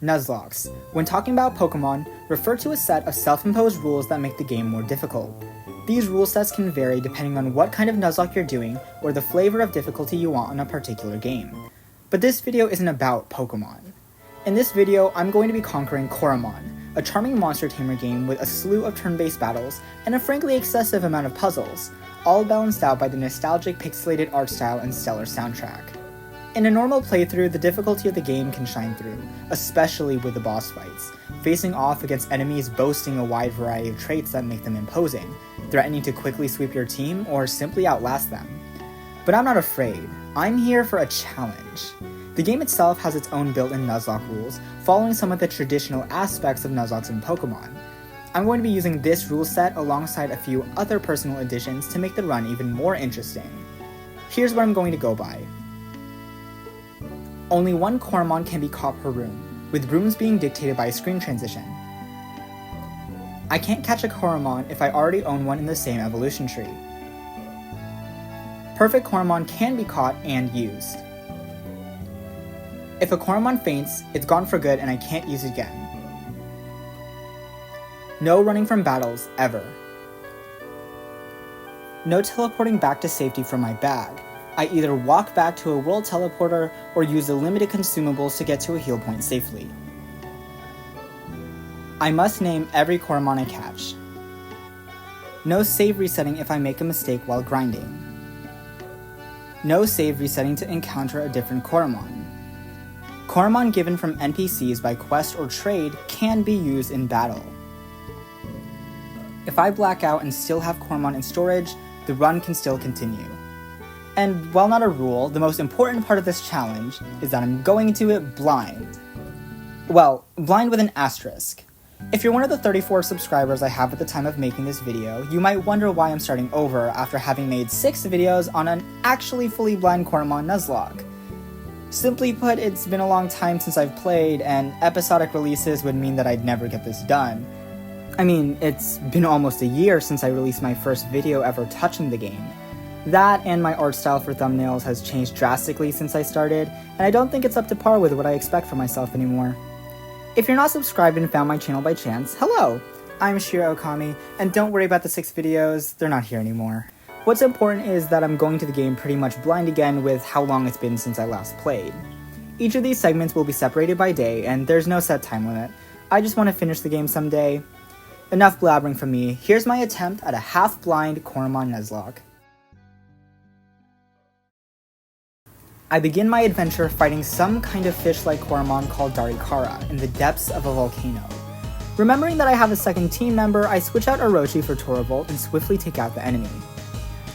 Nuzlocks, when talking about Pokemon, refer to a set of self-imposed rules that make the game more difficult. These rule sets can vary depending on what kind of Nuzlocke you're doing or the flavor of difficulty you want on a particular game. But this video isn't about Pokemon. In this video, I'm going to be conquering Coromon, a charming monster tamer game with a slew of turn-based battles and a frankly excessive amount of puzzles, all balanced out by the nostalgic pixelated art style and stellar soundtrack. In a normal playthrough, the difficulty of the game can shine through, especially with the boss fights, facing off against enemies boasting a wide variety of traits that make them imposing, threatening to quickly sweep your team or simply outlast them. But I'm not afraid. I'm here for a challenge. The game itself has its own built-in Nuzlocke rules, following some of the traditional aspects of Nuzlockes in Pokemon. I'm going to be using this rule set alongside a few other personal additions to make the run even more interesting. Here's what I'm going to go by. Only one Coromon can be caught per room, with rooms being dictated by a screen transition. I can't catch a Coromon if I already own one in the same evolution tree. Perfect Coromon can be caught and used. If a Coromon faints, it's gone for good and I can't use it again. No running from battles, ever. No teleporting back to safety from my bag. I either walk back to a world teleporter or use the limited consumables to get to a heal point safely. I must name every Coromon I catch. No save resetting if I make a mistake while grinding. No save resetting to encounter a different Coromon. Coromon given from NPCs by quest or trade can be used in battle. If I black out and still have Coromon in storage, the run can still continue. And while not a rule, the most important part of this challenge is that I'm going into it blind. Well, blind with an asterisk. If you're one of the 34 subscribers I have at the time of making this video, you might wonder why I'm starting over after having made 6 videos on an actually fully blind Coromon Nuzlocke. Simply put, it's been a long time since I've played, and episodic releases would mean that I'd never get this done. I mean, it's been almost a year since I released my first video ever touching the game. That and my art style for thumbnails has changed drastically since I started, and I don't think it's up to par with what I expect from myself anymore. If you're not subscribed and found my channel by chance, hello! I'm ShiroOakami, and don't worry about the 6 videos, they're not here anymore. What's important is that I'm going to the game pretty much blind again with how long it's been since I last played. Each of these segments will be separated by day, and there's no set time limit. I just want to finish the game someday. Enough blabbering from me, here's my attempt at a half-blind Coromon Nuzlocke. I begin my adventure fighting some kind of fish-like Coromon called Darikara in the depths of a volcano. Remembering that I have a second team member, I switch out Orochi for Toravolt and swiftly take out the enemy.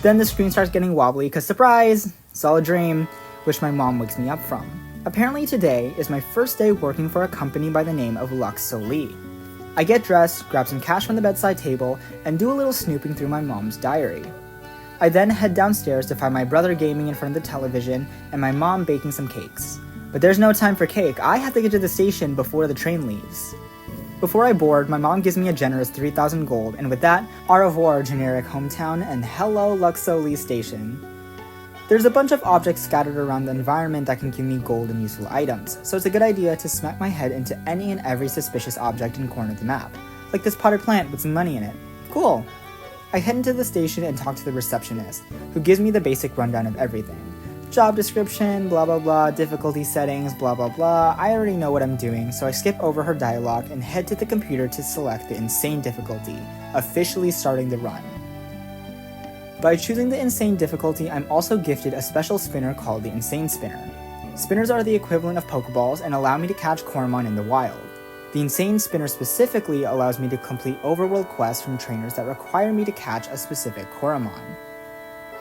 Then the screen starts getting wobbly cause surprise! It's all a dream, which my mom wakes me up from. Apparently today is my first day working for a company by the name of Lux Solis. I get dressed, grab some cash from the bedside table, and do a little snooping through my mom's diary. I then head downstairs to find my brother gaming in front of the television and my mom baking some cakes. But there's no time for cake, I have to get to the station before the train leaves. Before I board, my mom gives me a generous 3,000 gold, and with that, au revoir generic hometown and hello Lux Solis station. There's a bunch of objects scattered around the environment that can give me gold and useful items, so it's a good idea to smack my head into any and every suspicious object in the corner of the map. Like this potted plant with some money in it. Cool! I head into the station and talk to the receptionist, who gives me the basic rundown of everything. Job description, blah blah blah, difficulty settings, blah blah blah. I already know what I'm doing, so I skip over her dialogue and head to the computer to select the insane difficulty, officially starting the run. By choosing the insane difficulty, I'm also gifted a special spinner called the Insane Spinner. Spinners are the equivalent of Pokeballs and allow me to catch Coromon in the wild. The Insane Spinner specifically allows me to complete overworld quests from trainers that require me to catch a specific Coromon.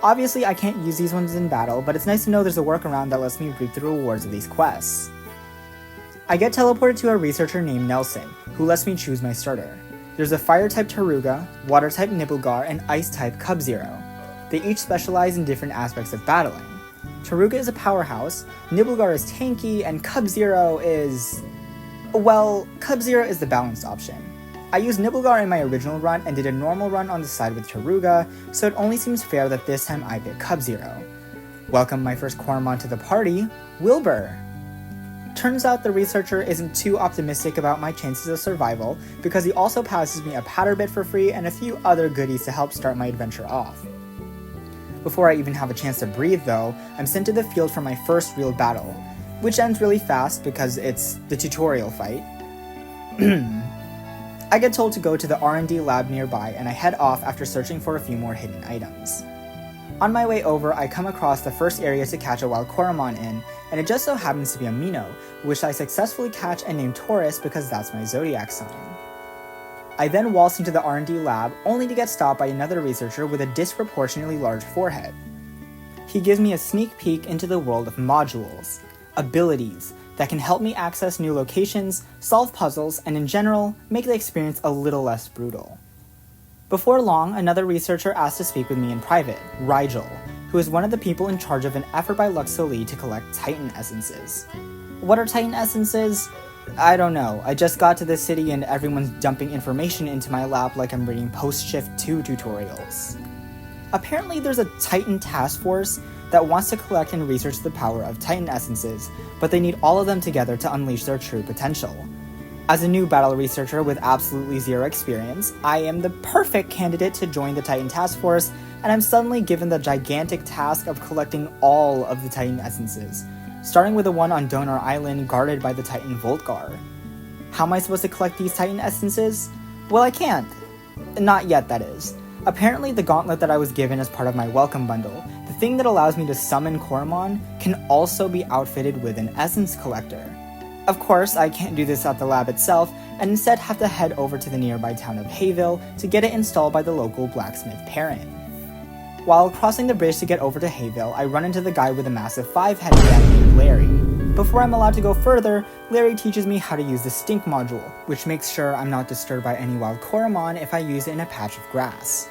Obviously, I can't use these ones in battle, but it's nice to know there's a workaround that lets me reap the rewards of these quests. I get teleported to a researcher named Nelson, who lets me choose my starter. There's a Fire-type Taruga, Water-type Nibelgar, and Ice-type Cub-Zero. They each specialize in different aspects of battling. Taruga is a powerhouse, Nibelgar is tanky, and Cub-Zero is... well, Cub-Zero is the balanced option. I used Nibelgar in my original run and did a normal run on the side with Taruga, so it only seems fair that this time I pick Cub-Zero. Welcome my first Coromon to the party, Wilbur. Turns out the researcher isn't too optimistic about my chances of survival because he also passes me a powder bit for free and a few other goodies to help start my adventure off. Before I even have a chance to breathe though, I'm sent to the field for my first real battle, which ends really fast because it's the tutorial fight. I get told to go to the R&D lab nearby and I head off after searching for a few more hidden items. On my way over, I come across the first area to catch a wild Coromon in, and it just so happens to be a Minnow, which I successfully catch and name Taurus because that's my zodiac sign. I then waltz into the R&D lab, only to get stopped by another researcher with a disproportionately large forehead. He gives me a sneak peek into the world of modules, abilities, that can help me access new locations, solve puzzles, and in general, make the experience a little less brutal. Before long, another researcher asked to speak with me in private, Rigel, who is one of the people in charge of an effort by Luxoli to collect Titan essences. What are Titan essences? I don't know. I just got to this city and everyone's dumping information into my lap like I'm reading Post-Shift 2 tutorials. Apparently there's a Titan task force that wants to collect and research the power of Titan essences, but they need all of them together to unleash their true potential. As a new battle researcher with absolutely zero experience, I am the perfect candidate to join the Titan task force, and I'm suddenly given the gigantic task of collecting all of the Titan essences, starting with the one on Donar Island guarded by the Titan Voltgar. How am I supposed to collect these Titan essences? Well, I can't. Not yet, that is. Apparently the gauntlet that I was given as part of my welcome bundle, the thing that allows me to summon Coromon, can also be outfitted with an essence collector. Of course, I can't do this at the lab itself, and instead have to head over to the nearby town of Hayville to get it installed by the local blacksmith Perrin. While crossing the bridge to get over to Hayville, I run into the guy with a massive 5-headed guy named Larry. Before I'm allowed to go further, Larry teaches me how to use the stink module, which makes sure I'm not disturbed by any wild Coromon if I use it in a patch of grass.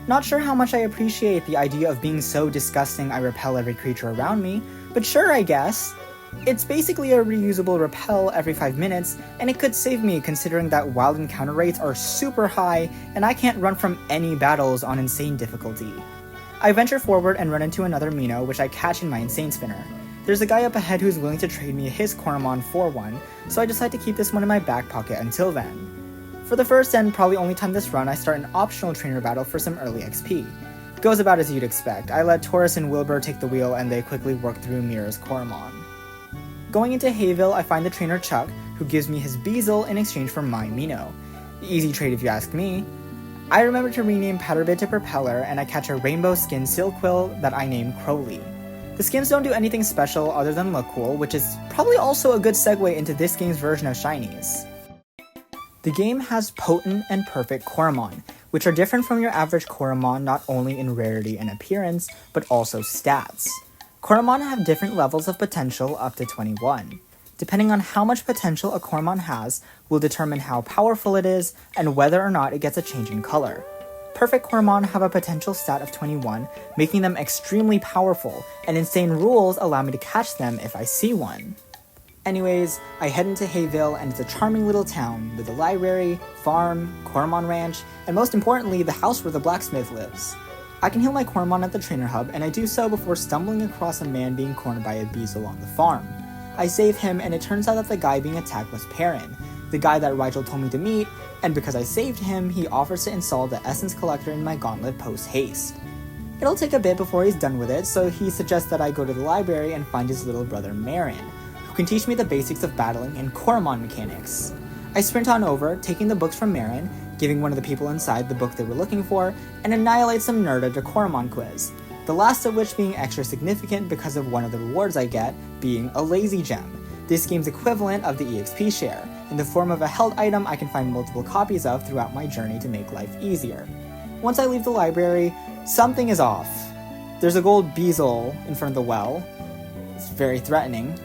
Not sure how much I appreciate the idea of being so disgusting I repel every creature around me, but sure, I guess. It's basically a reusable repel every 5 minutes, and it could save me considering that wild encounter rates are super high and I can't run from any battles on insane difficulty. I venture forward and run into another Minnow, which I catch in my insane spinner. There's a guy up ahead who's willing to trade me his Coromon for one, so I decide to keep this one in my back pocket until then. For the first and probably only time this run, I start an optional trainer battle for some early XP. It goes about as you'd expect. I let Taurus and Wilbur take the wheel and they quickly work through Mira's Coromon. Going into Hayville, I find the trainer Chuck, who gives me his Beezle in exchange for my Minnow. Easy trade if you ask me. I remember to rename Powderbit to Propeller, and I catch a rainbow skin Silquill that I name Crowley. The skins don't do anything special other than look cool, which is probably also a good segue into this game's version of shinies. The game has potent and perfect Coromon, which are different from your average Coromon not only in rarity and appearance, but also stats. Coromon have different levels of potential up to 21. Depending on how much potential a Coromon has, will determine how powerful it is and whether or not it gets a change in color. Perfect Coromon have a potential stat of 21, making them extremely powerful, and insane rules allow me to catch them if I see one. Anyways, I head into Hayville, and it's a charming little town with a library, farm, Coromon ranch, and most importantly, the house where the blacksmith lives. I can heal my Coromon at the trainer hub, and I do so before stumbling across a man being cornered by a Beezle on the farm. I save him, and it turns out that the guy being attacked was Perrin, the guy that Rigel told me to meet, and because I saved him, he offers to install the essence collector in my gauntlet post-haste. It'll take a bit before he's done with it, so he suggests that I go to the library and find his little brother Marin, who can teach me the basics of battling and Coromon mechanics. I sprint on over, taking the books from Marin, giving one of the people inside the book they were looking for, and annihilate some nerd at a Coromon quiz, the last of which being extra significant because of one of the rewards I get being a lazy gem, this game's equivalent of the EXP share, in the form of a held item I can find multiple copies of throughout my journey to make life easier. Once I leave the library, something is off. There's a gold Beezle in front of the well. It's very threatening.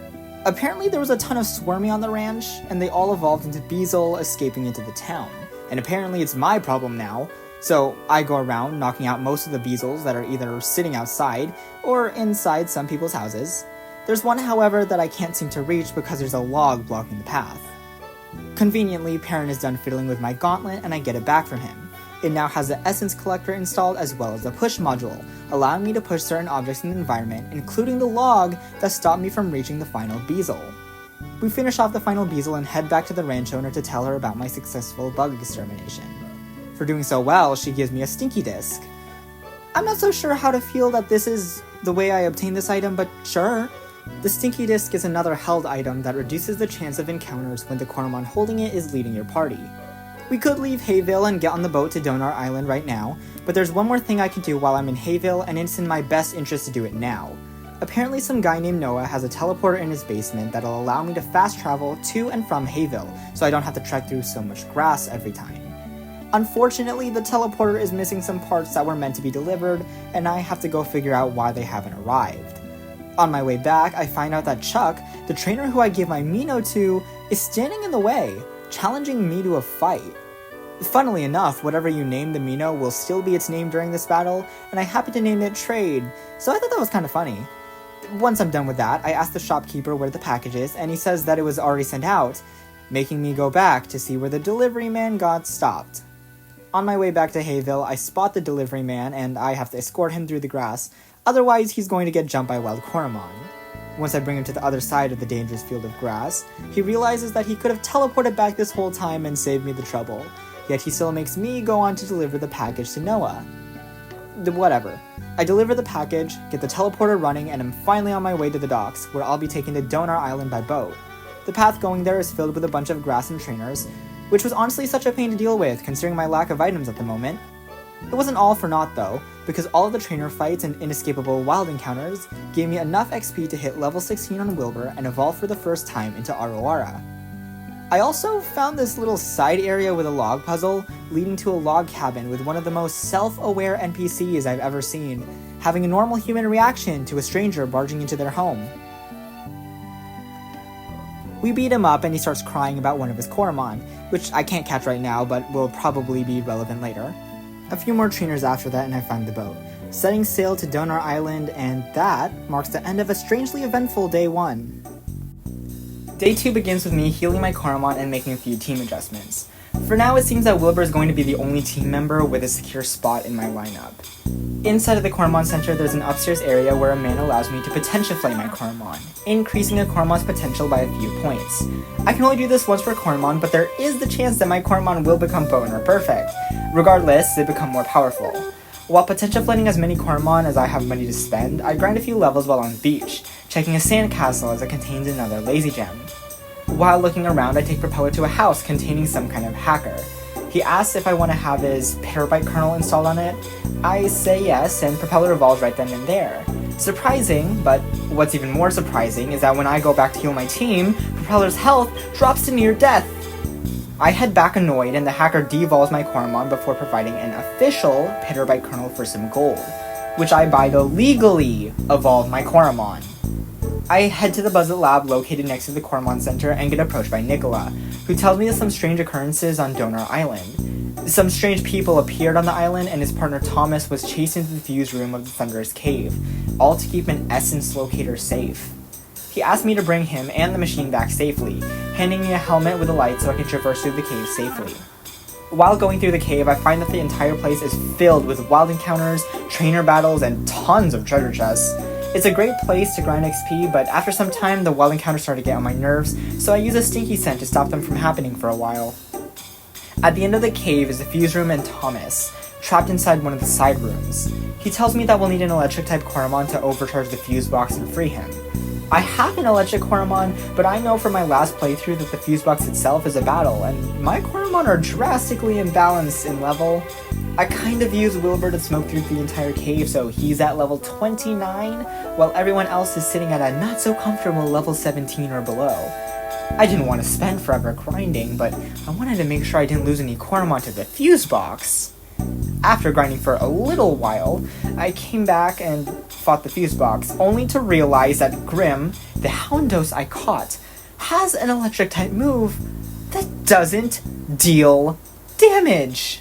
Apparently there was a ton of Swarmy on the ranch, and they all evolved into Beezle escaping into the town. And apparently it's my problem now, so I go around knocking out most of the Beezles that are either sitting outside or inside some people's houses. There's one, however, that I can't seem to reach because there's a log blocking the path. Conveniently, Perrin is done fiddling with my gauntlet and I get it back from him. It now has the essence collector installed as well as the push module, allowing me to push certain objects in the environment, including the log that stopped me from reaching the final Beezle. We finish off the final Beazle and head back to the ranch owner to tell her about my successful bug extermination. For doing so well, she gives me a stinky disc. I'm not so sure how to feel that this is the way I obtained this item, but sure. The stinky disc is another held item that reduces the chance of encounters when the Coromon holding it is leading your party. We could leave Hayville and get on the boat to Donar Island right now, but there's one more thing I can do while I'm in Hayville, and it's in my best interest to do it now. Apparently some guy named Noah has a teleporter in his basement that'll allow me to fast travel to and from Hayville, so I don't have to trek through so much grass every time. Unfortunately, the teleporter is missing some parts that were meant to be delivered, and I have to go figure out why they haven't arrived. On my way back, I find out that Chuck, the trainer who I gave my Mino to, is standing in the way, challenging me to a fight. Funnily enough, whatever you name the Mino will still be its name during this battle, and I happened to name it Trade, so I thought that was kind of funny. Once I'm done with that, I ask the shopkeeper where the package is, and he says that it was already sent out, making me go back to see where the delivery man got stopped. On my way back to Hayville, I spot the delivery man, and I have to escort him through the grass, otherwise he's going to get jumped by wild Coromon. Once I bring him to the other side of the dangerous field of grass, he realizes that he could have teleported back this whole time and saved me the trouble, yet he still makes me go on to deliver the package to Noah. Whatever. I deliver the package, get the teleporter running, and am finally on my way to the docks, where I'll be taken to Donar Island by boat. The path going there is filled with a bunch of grass and trainers, which was honestly such a pain to deal with, considering my lack of items at the moment. It wasn't all for naught though, because all of the trainer fights and inescapable wild encounters gave me enough XP to hit level 16 on Wilbur and evolve for the first time into Aroara. I also found this little side area with a log puzzle, leading to a log cabin with one of the most self-aware NPCs I've ever seen, having a normal human reaction to a stranger barging into their home. We beat him up and he starts crying about one of his Coromon, which I can't catch right now but will probably be relevant later. A few more trainers after that and I find the boat, setting sail to Donar Island, and that marks the end of a strangely eventful day 1. Day 2 begins with me healing my Coromon and making a few team adjustments. For now, it seems that Wilbur is going to be the only team member with a secure spot in my lineup. Inside of the Coromon Center, there's an upstairs area where a man allows me to potentiaflame my Coromon, increasing a Coromon's potential by a few points. I can only do this once per Coromon, but there is the chance that my Coromon will become Boner Perfect. Regardless, they become more powerful. While potentiaflating as many Coromon as I have money to spend, I grind a few levels while on the beach, checking a sandcastle as it contains another lazy gem. While looking around, I take Propeller to a house containing some kind of hacker. He asks if I want to have his petabyte kernel installed on it. I say yes, and Propeller evolves right then and there. Surprising, but what's even more surprising is that when I go back to heal my team, Propeller's health drops to near death. I head back annoyed, and the hacker devolves my Coromon before providing an official petabyte kernel for some gold, which I buy to legally evolve my Coromon. I head to the Buzzet lab located next to the Coromon Center and get approached by Nicola, who tells me of some strange occurrences on Donar Island. Some strange people appeared on the island, and his partner Thomas was chased into the fuse room of the Thunderous Cave, all to keep an essence locator safe. He asked me to bring him and the machine back safely, handing me a helmet with a light so I can traverse through the cave safely. While going through the cave, I find that the entire place is filled with wild encounters, trainer battles, and tons of treasure chests. It's a great place to grind XP, but after some time, the wild encounters start to get on my nerves, so I use a stinky scent to stop them from happening for a while. At the end of the cave is the fuse room and Thomas, trapped inside one of the side rooms. He tells me that we'll need an electric-type Coromon to overcharge the fuse box and free him. I have an electric Coromon, but I know from my last playthrough that the fuse box itself is a battle, and my Coromon are drastically imbalanced in level. I kind of use Wilbur to smoke through the entire cave, so he's at level 29, while everyone else is sitting at a not-so-comfortable level 17 or below. I didn't want to spend forever grinding, but I wanted to make sure I didn't lose any Coromon to the fuse box. After grinding for a little while, I came back and fought the fuse box, only to realize that Grim, the Houndos I caught, has an electric-type move that doesn't deal damage.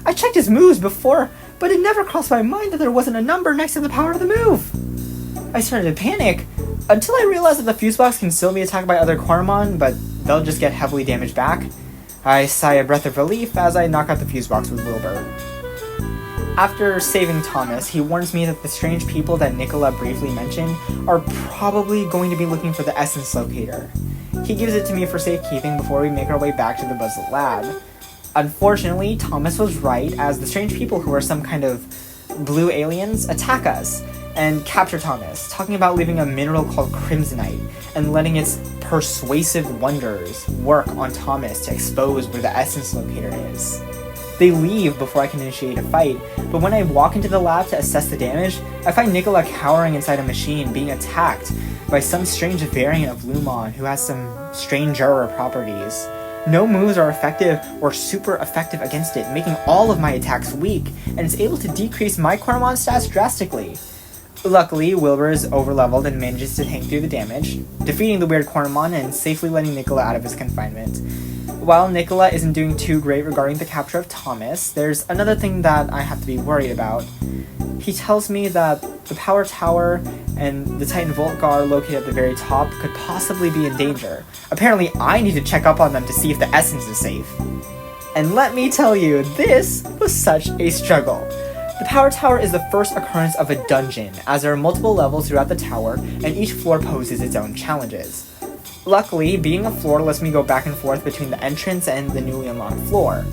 I checked his moves before, but it never crossed my mind that there wasn't a number next to the power of the move. I started to panic, until I realized that the fuse box can still be attacked by other Coromon, but they'll just get heavily damaged back. I sigh a breath of relief as I knock out the fuse box with Wilbur. After saving Thomas, he warns me that the strange people that Nicola briefly mentioned are probably going to be looking for the essence locator. He gives it to me for safekeeping before we make our way back to the Buzzlet lab. Unfortunately, Thomas was right, as the strange people who are some kind of blue aliens attack us and capture Thomas, talking about leaving a mineral called crimsonite and letting its persuasive wonders work on Thomas to expose where the essence locator is. They leave before I can initiate a fight, but when I walk into the lab to assess the damage, I find Nicola cowering inside a machine being attacked by some strange variant of Vlamma who has some stranger properties. No moves are effective or super effective against it, making all of my attacks weak, and it's able to decrease my Coromon stats drastically. Luckily, Wilbur is overleveled and manages to tank through the damage, defeating the weird Coromon and safely letting Nicola out of his confinement. While Nicola isn't doing too great regarding the capture of Thomas, there's another thing that I have to be worried about. He tells me that the power tower and the Titan Voltgar located at the very top could possibly be in danger. Apparently, I need to check up on them to see if the essence is safe. And let me tell you, this was such a struggle. The power tower is the first occurrence of a dungeon, as there are multiple levels throughout the tower, and each floor poses its own challenges. Luckily, being a floor lets me go back and forth between the entrance and the newly unlocked floor.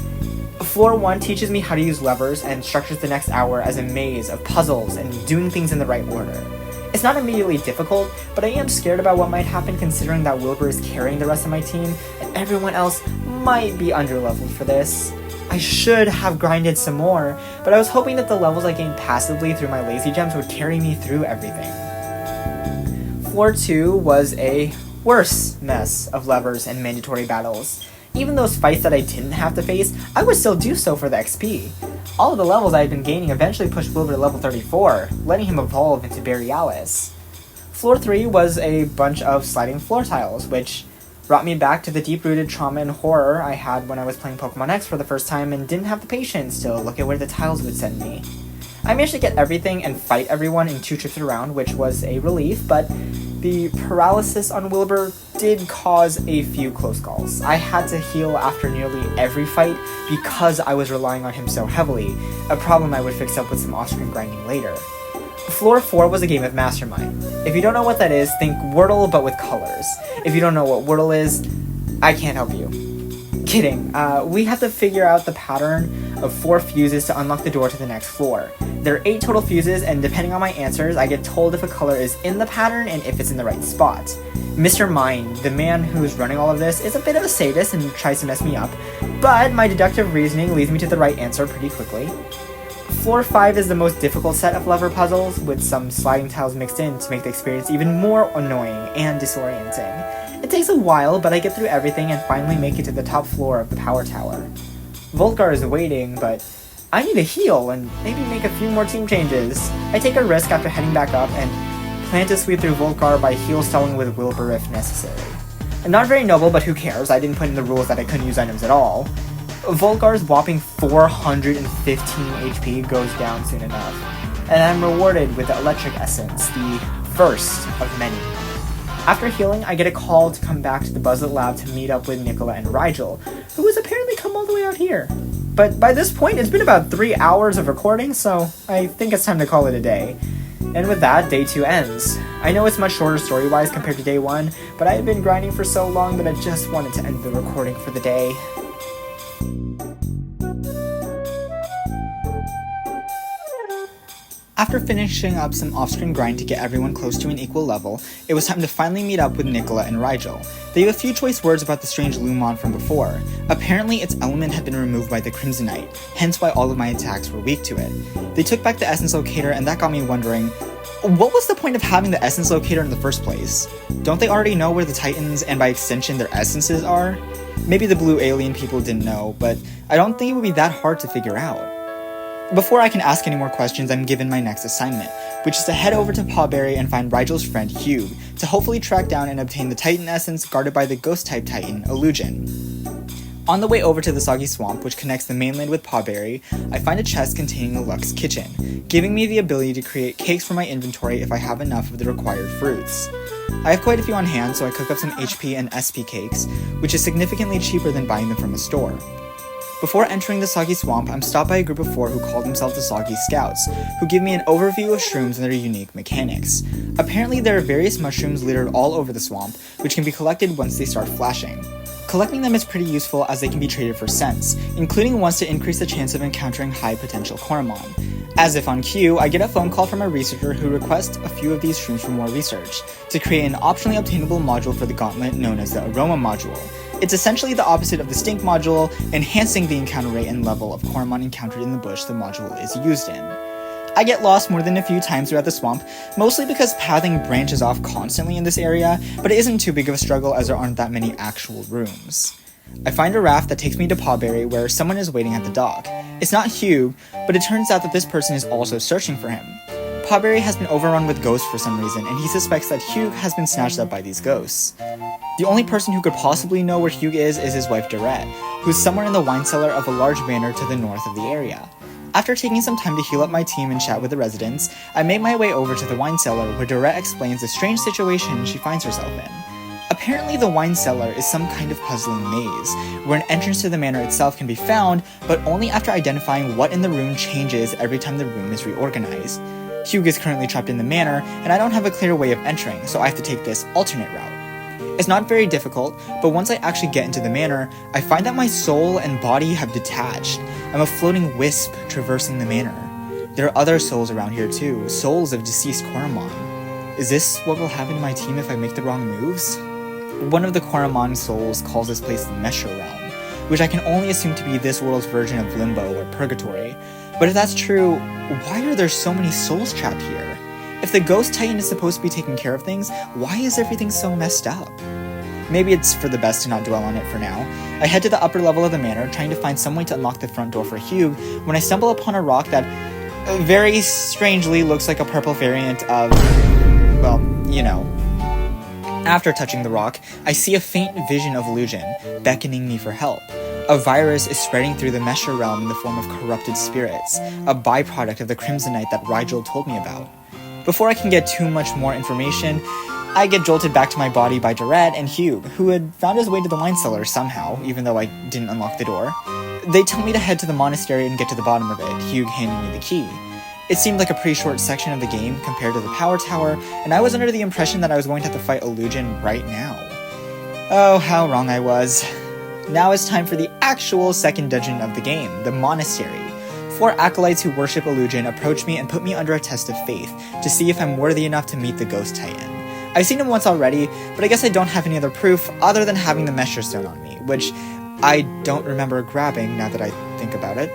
Floor 1 teaches me how to use levers and structures the next hour as a maze of puzzles and doing things in the right order. It's not immediately difficult, but I am scared about what might happen considering that Wilbur is carrying the rest of my team, and everyone else might be underleveled for this. I should have grinded some more, but I was hoping that the levels I gained passively through my lazy gems would carry me through everything. Floor 2 was a worse mess of levers and mandatory battles. Even those fights that I didn't have to face, I would still do so for the XP. All of the levels I had been gaining eventually pushed Wilbur to level 34, letting him evolve into Borealis. Floor 3 was a bunch of sliding floor tiles, which brought me back to the deep-rooted trauma and horror I had when I was playing Pokemon X for the first time and didn't have the patience to look at where the tiles would send me. I managed to get everything and fight everyone in 2 trips around, which was a relief, but the paralysis on Wilbur did cause a few close calls. I had to heal after nearly every fight because I was relying on him so heavily, a problem I would fix up with some off-screen grinding later. Floor 4 was a game of Mastermind. If you don't know what that is, think Wordle but with colors. If you don't know what Wordle is, I can't help you. Kidding. We have to figure out the pattern of 4 fuses to unlock the door to the next floor. There are 8 total fuses, and depending on my answers, I get told if a color is in the pattern and if it's in the right spot. Mr. Mind, the man who's running all of this, is a bit of a sadist and tries to mess me up, but my deductive reasoning leads me to the right answer pretty quickly. Floor 5 is the most difficult set of lever puzzles, with some sliding tiles mixed in to make the experience even more annoying and disorienting. It takes a while, but I get through everything and finally make it to the top floor of the power tower. Voltgar is waiting, but I need to heal and maybe make a few more team changes. I take a risk after heading back up and plan to sweep through Voltgar by heal stalling with Wilbur if necessary. Not very noble, but who cares? I didn't put in the rules that I couldn't use items at all. Voltgar's whopping 415 HP goes down soon enough, and I'm rewarded with the electric essence, the first of many. After healing, I get a call to come back to the Buzzlet lab to meet up with Nicola and Rigel, who has apparently come all the way out here. But by this point, it's been about 3 hours of recording, so I think it's time to call it a day. And with that, day 2 ends. I know it's much shorter story-wise compared to day 1, but I had been grinding for so long that I just wanted to end the recording for the day. After finishing up some off-screen grind to get everyone close to an equal level, it was time to finally meet up with Nicola and Rigel. They have a few choice words about the strange Lumon from before. Apparently its element had been removed by the Crimsonite, hence why all of my attacks were weak to it. They took back the Essence Locator, and that got me wondering, what was the point of having the Essence Locator in the first place? Don't they already know where the Titans, and by extension their essences, are? Maybe the blue alien people didn't know, but I don't think it would be that hard to figure out. Before I can ask any more questions, I'm given my next assignment, which is to head over to Pawbury and find Rigel's friend Hugh, to hopefully track down and obtain the Titan Essence guarded by the Ghost-type Titan, Illuginn. On the way over to the Soggy Swamp, which connects the mainland with Pawbury, I find a chest containing a Luxe kitchen, giving me the ability to create cakes for my inventory if I have enough of the required fruits. I have quite a few on hand, so I cook up some HP and SP cakes, which is significantly cheaper than buying them from a store. Before entering the Soggy Swamp, I'm stopped by a group of 4 who call themselves the Soggy Scouts, who give me an overview of shrooms and their unique mechanics. Apparently there are various mushrooms littered all over the swamp, which can be collected once they start flashing. Collecting them is pretty useful as they can be traded for scents, including ones to increase the chance of encountering high-potential Coromon. As if on cue, I get a phone call from a researcher who requests a few of these shrooms for more research, to create an optionally obtainable module for the gauntlet known as the Aroma Module. It's essentially the opposite of the Stink Module, enhancing the encounter rate and level of Coromon encountered in the bush the module is used in. I get lost more than a few times throughout the swamp, mostly because pathing branches off constantly in this area, but it isn't too big of a struggle as there aren't that many actual rooms. I find a raft that takes me to Pawbury where someone is waiting at the dock. It's not Hugh, but it turns out that this person is also searching for him. Pawbury has been overrun with ghosts for some reason, and he suspects that Hugh has been snatched up by these ghosts. The only person who could possibly know where Hugh is his wife Doret, who's somewhere in the wine cellar of a large manor to the north of the area. After taking some time to heal up my team and chat with the residents, I make my way over to the wine cellar where Doret explains the strange situation she finds herself in. Apparently the wine cellar is some kind of puzzling maze, where an entrance to the manor itself can be found, but only after identifying what in the room changes every time the room is reorganized. Hugh is currently trapped in the manor, and I don't have a clear way of entering, so I have to take this alternate route. It's not very difficult, but once I actually get into the manor, I find that my soul and body have detached. I'm a floating wisp traversing the manor. There are other souls around here too, souls of deceased Coromon. Is this what will happen to my team if I make the wrong moves? One of the Coromon souls calls this place the Mesher Realm, which I can only assume to be this world's version of Limbo or Purgatory. But if that's true, why are there so many souls trapped here? If the Ghost Titan is supposed to be taking care of things, why is everything so messed up? Maybe it's for the best to not dwell on it for now. I head to the upper level of the manor, trying to find some way to unlock the front door for Hugh, when I stumble upon a rock that very strangely looks like a purple variant of, well, you know. After touching the rock, I see a faint vision of Illuginn, beckoning me for help. A virus is spreading through the Mesher realm in the form of corrupted spirits, a byproduct of the Crimsonite that Rigel told me about. Before I can get too much more information, I get jolted back to my body by Doret and Hugh, who had found his way to the wine cellar somehow, even though I didn't unlock the door. They tell me to head to the monastery and get to the bottom of it, Hugh handing me the key. It seemed like a pretty short section of the game compared to the power tower, and I was under the impression that I was going to have to fight Illuginn right now. Oh, how wrong I was. Now it's time for the actual second dungeon of the game, the monastery. 4 acolytes who worship Illuginn approach me and put me under a test of faith to see if I'm worthy enough to meet the Ghost Titan. I've seen him once already, but I guess I don't have any other proof other than having the Mesher Stone on me, which I don't remember grabbing now that I think about it.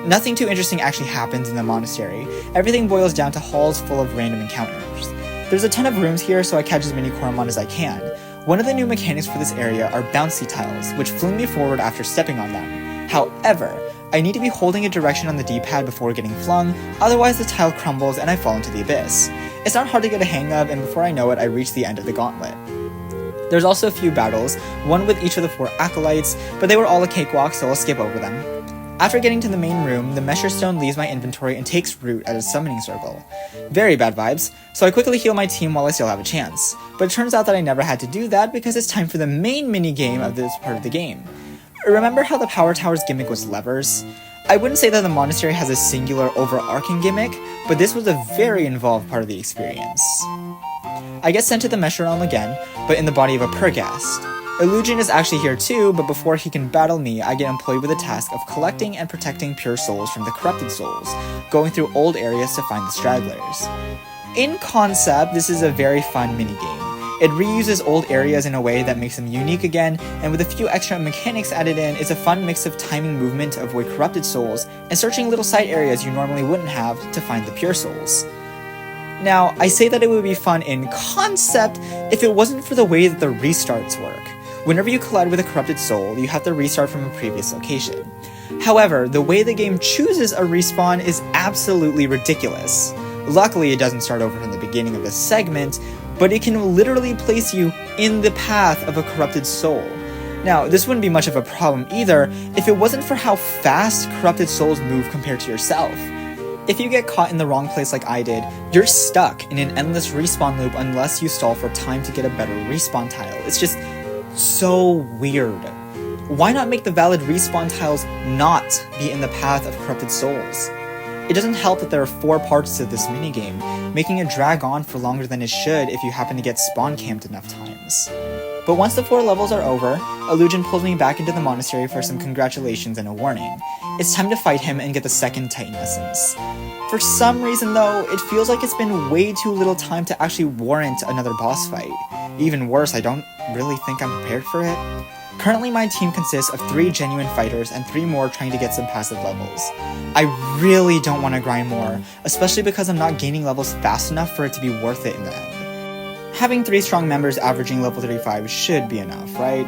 Nothing too interesting actually happens in the monastery. Everything boils down to halls full of random encounters. There's a ton of rooms here, so I catch as many Coromon as I can. One of the new mechanics for this area are bouncy tiles, which fling me forward after stepping on them. However, I need to be holding a direction on the D-pad before getting flung, otherwise the tile crumbles and I fall into the abyss. It's not hard to get a hang of, and before I know it, I reach the end of the gauntlet. There's also a few battles, one with each of the 4 acolytes, but they were all a cakewalk, so I'll skip over them. After getting to the main room, the Mesher Stone leaves my inventory and takes root at a summoning circle. Very bad vibes, so I quickly heal my team while I still have a chance. But it turns out that I never had to do that because it's time for the main minigame of this part of the game. Remember how the Power Tower's gimmick was levers? I wouldn't say that the monastery has a singular overarching gimmick, but this was a very involved part of the experience. I get sent to the Mesher Realm again, but in the body of a Purghast. Illuginn is actually here too, but before he can battle me, I get employed with the task of collecting and protecting pure souls from the corrupted souls, going through old areas to find the stragglers. In concept, this is a very fun minigame. It reuses old areas in a way that makes them unique again, and with a few extra mechanics added in, it's a fun mix of timing movement to avoid corrupted souls, and searching little side areas you normally wouldn't have to find the pure souls. Now, I say that it would be fun in concept if it wasn't for the way that the restarts work. Whenever you collide with a corrupted soul, you have to restart from a previous location. However, the way the game chooses a respawn is absolutely ridiculous. Luckily, it doesn't start over from the beginning of the segment, but it can literally place you in the path of a corrupted soul. Now, this wouldn't be much of a problem either if it wasn't for how fast corrupted souls move compared to yourself. If you get caught in the wrong place like I did, you're stuck in an endless respawn loop unless you stall for time to get a better respawn tile. It's just so weird. Why not make the valid respawn tiles not be in the path of corrupted souls? It doesn't help that there are 4 parts to this minigame, making it drag on for longer than it should if you happen to get spawn camped enough times. But once the 4 levels are over, Illuginn pulls me back into the monastery for some congratulations and a warning. It's time to fight him and get the second Titan Essence. For some reason though, it feels like it's been way too little time to actually warrant another boss fight. Even worse, I don't really think I'm prepared for it. Currently my team consists of 3 genuine fighters and 3 more trying to get some passive levels. I really don't want to grind more, especially because I'm not gaining levels fast enough for it to be worth it in the end. Having 3 strong members averaging level 35 should be enough, right?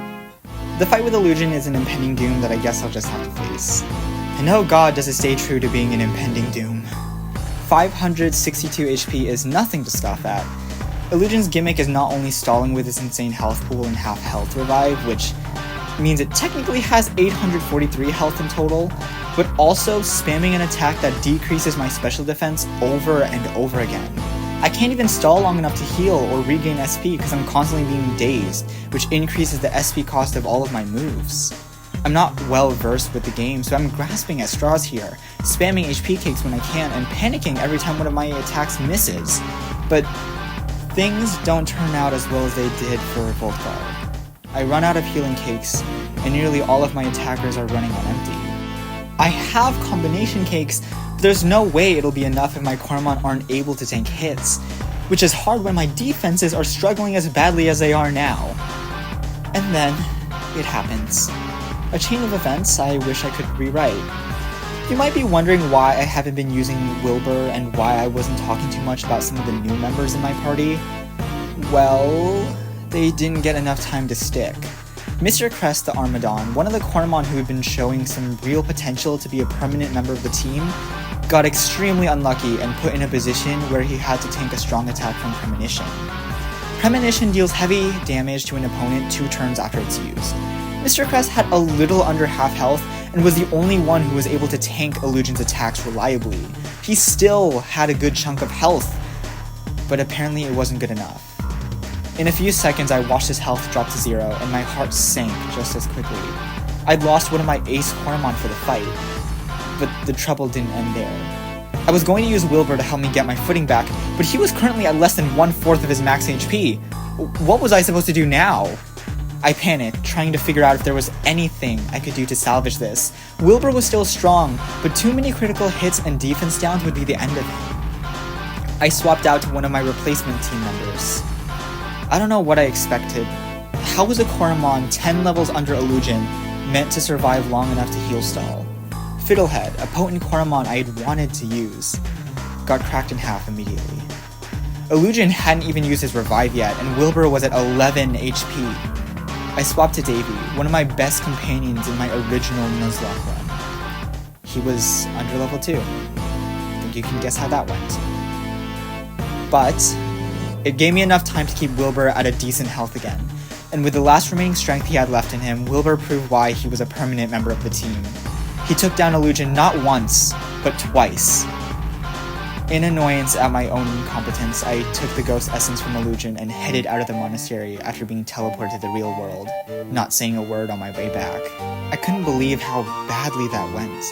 The fight with Illuginn is an impending doom that I guess I'll just have to face. And oh god, does it stay true to being an impending doom. 562 HP is nothing to scoff at. Illuginn's gimmick is not only stalling with his insane health pool and half health revive, which means it technically has 843 health in total, but also spamming an attack that decreases my special defense over and over again. I can't even stall long enough to heal or regain SP because I'm constantly being dazed, which increases the SP cost of all of my moves. I'm not well versed with the game, so I'm grasping at straws here, spamming HP cakes when I can and panicking every time one of my attacks misses. But things don't turn out as well as they did for Voltgar. I run out of healing cakes, and nearly all of my attackers are running on empty. I have combination cakes, but there's no way it'll be enough if my Coromon aren't able to tank hits, which is hard when my defenses are struggling as badly as they are now. And then, it happens. A chain of events I wish I could rewrite. You might be wondering why I haven't been using Wilbur and why I wasn't talking too much about some of the new members in my party. Well, they didn't get enough time to stick. Mr. Crest the Armadon, one of the Coromon who had been showing some real potential to be a permanent member of the team, got extremely unlucky and put in a position where he had to tank a strong attack from Premonition. Premonition deals heavy damage to an opponent 2 turns after it's used. Mr. Crest had a little under half health and was the only one who was able to tank Illuginn's attacks reliably. He still had a good chunk of health, but apparently it wasn't good enough. In a few seconds, I watched his health drop to 0, and my heart sank just as quickly. I'd lost one of my ace Coromon for the fight, but the trouble didn't end there. I was going to use Wilbur to help me get my footing back, but he was currently at less than 1/4 of his max HP. What was I supposed to do now? I panicked, trying to figure out if there was anything I could do to salvage this. Wilbur was still strong, but too many critical hits and defense downs would be the end of him. I swapped out to one of my replacement team members. I don't know what I expected. How was a Coromon 10 levels under Illuginn meant to survive long enough to heal stall? Fiddlehead, a potent Coromon I had wanted to use, got cracked in half immediately. Illuginn hadn't even used his revive yet, and Wilbur was at 11 HP. I swapped to Davy, one of my best companions in my original Nuzlocke run. He was under level 2. I think you can guess how that went. But it gave me enough time to keep Wilbur at a decent health again, and with the last remaining strength he had left in him, Wilbur proved why he was a permanent member of the team. He took down Illuginn not once, but twice. In annoyance at my own incompetence, I took the ghost essence from Illuginn and headed out of the monastery after being teleported to the real world, not saying a word on my way back. I couldn't believe how badly that went.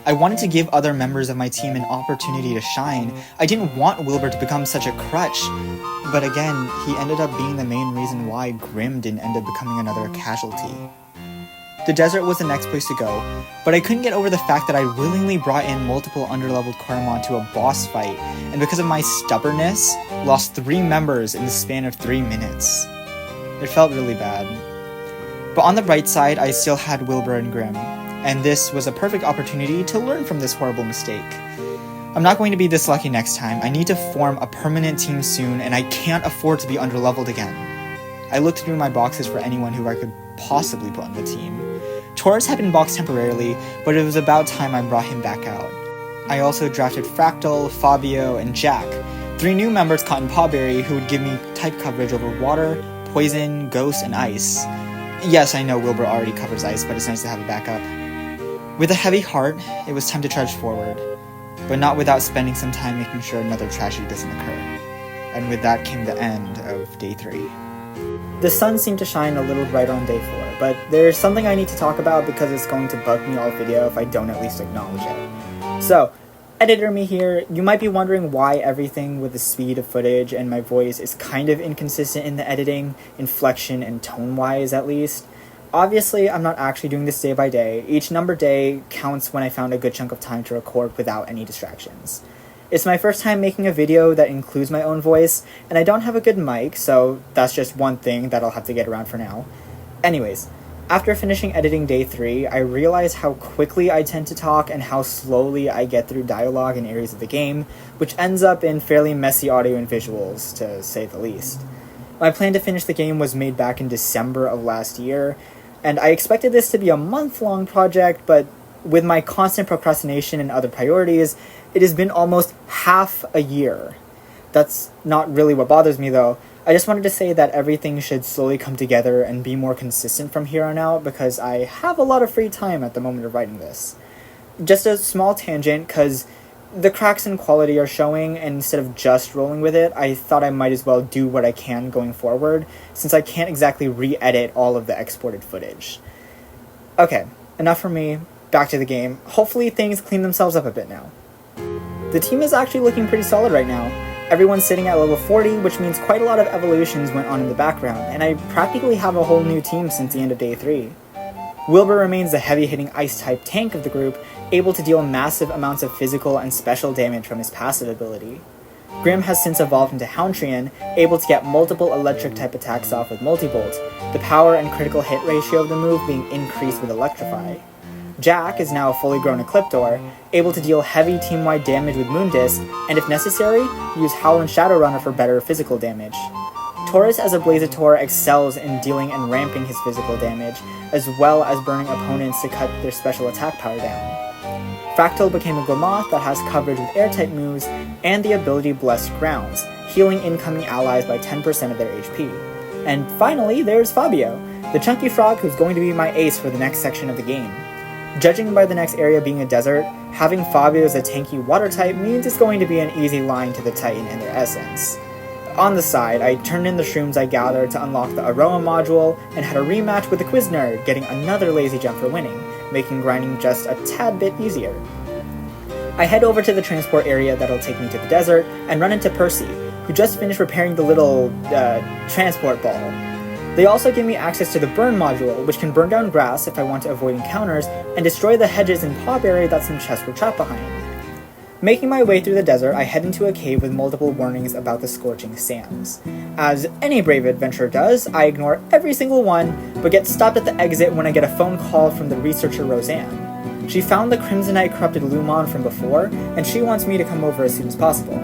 I wanted to give other members of my team an opportunity to shine. I didn't want Wilbur to become such a crutch, but again, he ended up being the main reason why Grim didn't end up becoming another casualty. The desert was the next place to go, but I couldn't get over the fact that I willingly brought in multiple underleveled Coromon to a boss fight, and because of my stubbornness, lost 3 members in the span of 3 minutes. It felt really bad. But on the bright side, I still had Wilbur and Grim, and this was a perfect opportunity to learn from this horrible mistake. I'm not going to be this lucky next time. I need to form a permanent team soon, and I can't afford to be underleveled again. I looked through my boxes for anyone who I could possibly put on the team. Taurus had been boxed temporarily, but it was about time I brought him back out. I also drafted Fractal, Fabio, and Jack, 3 new members caught in Pawbury who would give me type coverage over water, poison, ghost, and ice. Yes, I know Wilbur already covers ice, but it's nice to have a backup. With a heavy heart, it was time to trudge forward, but not without spending some time making sure another tragedy doesn't occur. And with that came the end of day 3. The sun seemed to shine a little brighter on day 4, but there's something I need to talk about because it's going to bug me all video if I don't at least acknowledge it. So, editor me here, you might be wondering why everything with the speed of footage and my voice is kind of inconsistent in the editing, inflection and tone-wise at least. Obviously, I'm not actually doing this day by day. Each numbered day counts when I found a good chunk of time to record without any distractions. It's my first time making a video that includes my own voice, and I don't have a good mic, so that's just one thing that I'll have to get around for now. Anyways, after finishing editing day 3, I realized how quickly I tend to talk and how slowly I get through dialogue in areas of the game, which ends up in fairly messy audio and visuals, to say the least. My plan to finish the game was made back in December of last year, and I expected this to be a month-long project, but with my constant procrastination and other priorities, it has been almost half a year. That's not really what bothers me though. I just wanted to say that everything should slowly come together and be more consistent from here on out because I have a lot of free time at the moment of writing this. Just a small tangent, because the cracks in quality are showing, and instead of just rolling with it, I thought I might as well do what I can going forward, since I can't exactly re-edit all of the exported footage. Okay, enough from me, back to the game. Hopefully things clean themselves up a bit now. The team is actually looking pretty solid right now. Everyone's sitting at level 40, which means quite a lot of evolutions went on in the background, and I practically have a whole new team since the end of day 3. Wilbur remains the heavy-hitting ice-type tank of the group, able to deal massive amounts of physical and special damage from his passive ability. Grim has since evolved into Hountrian, able to get multiple electric-type attacks off with Multibolt, the power and critical hit ratio of the move being increased with Electrify. Jack is now a fully grown Ecliptor, able to deal heavy team-wide damage with Moondisc, and if necessary, use Howl and Shadowrunner for better physical damage. Taurus as a Blazator excels in dealing and ramping his physical damage, as well as burning opponents to cut their special attack power down. Fractal became a Glamoth that has coverage with air-type moves, and the ability Blessed Grounds, healing incoming allies by 10% of their HP. And finally, there's Fabio, the chunky frog who's going to be my ace for the next section of the game. Judging by the next area being a desert, having Fabio as a tanky water-type means it's going to be an easy line to the Titan and their essence. On the side, I turned in the shrooms I gathered to unlock the Aroma module, and had a rematch with the Quiz Nerd, getting another lazy jump for winning, making grinding just a tad bit easier. I head over to the transport area that'll take me to the desert, and run into Percy, who just finished repairing the little, transport ball. They also give me access to the Burn module, which can burn down grass if I want to avoid encounters, and destroy the hedges in Pawbury that some chests were trapped behind. Making my way through the desert, I head into a cave with multiple warnings about the scorching sands. As any brave adventurer does, I ignore every single one, but get stopped at the exit when I get a phone call from the researcher Roseanne. She found the Crimsonite corrupted Lumon from before, and she wants me to come over as soon as possible.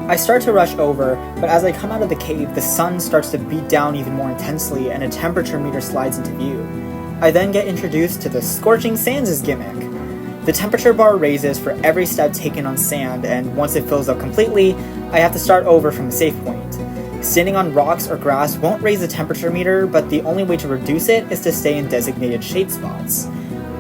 I start to rush over, but as I come out of the cave, the sun starts to beat down even more intensely, and a temperature meter slides into view. I then get introduced to the Scorching Sands' gimmick. The temperature bar raises for every step taken on sand, and once it fills up completely, I have to start over from a safe point. Standing on rocks or grass won't raise the temperature meter, but the only way to reduce it is to stay in designated shade spots.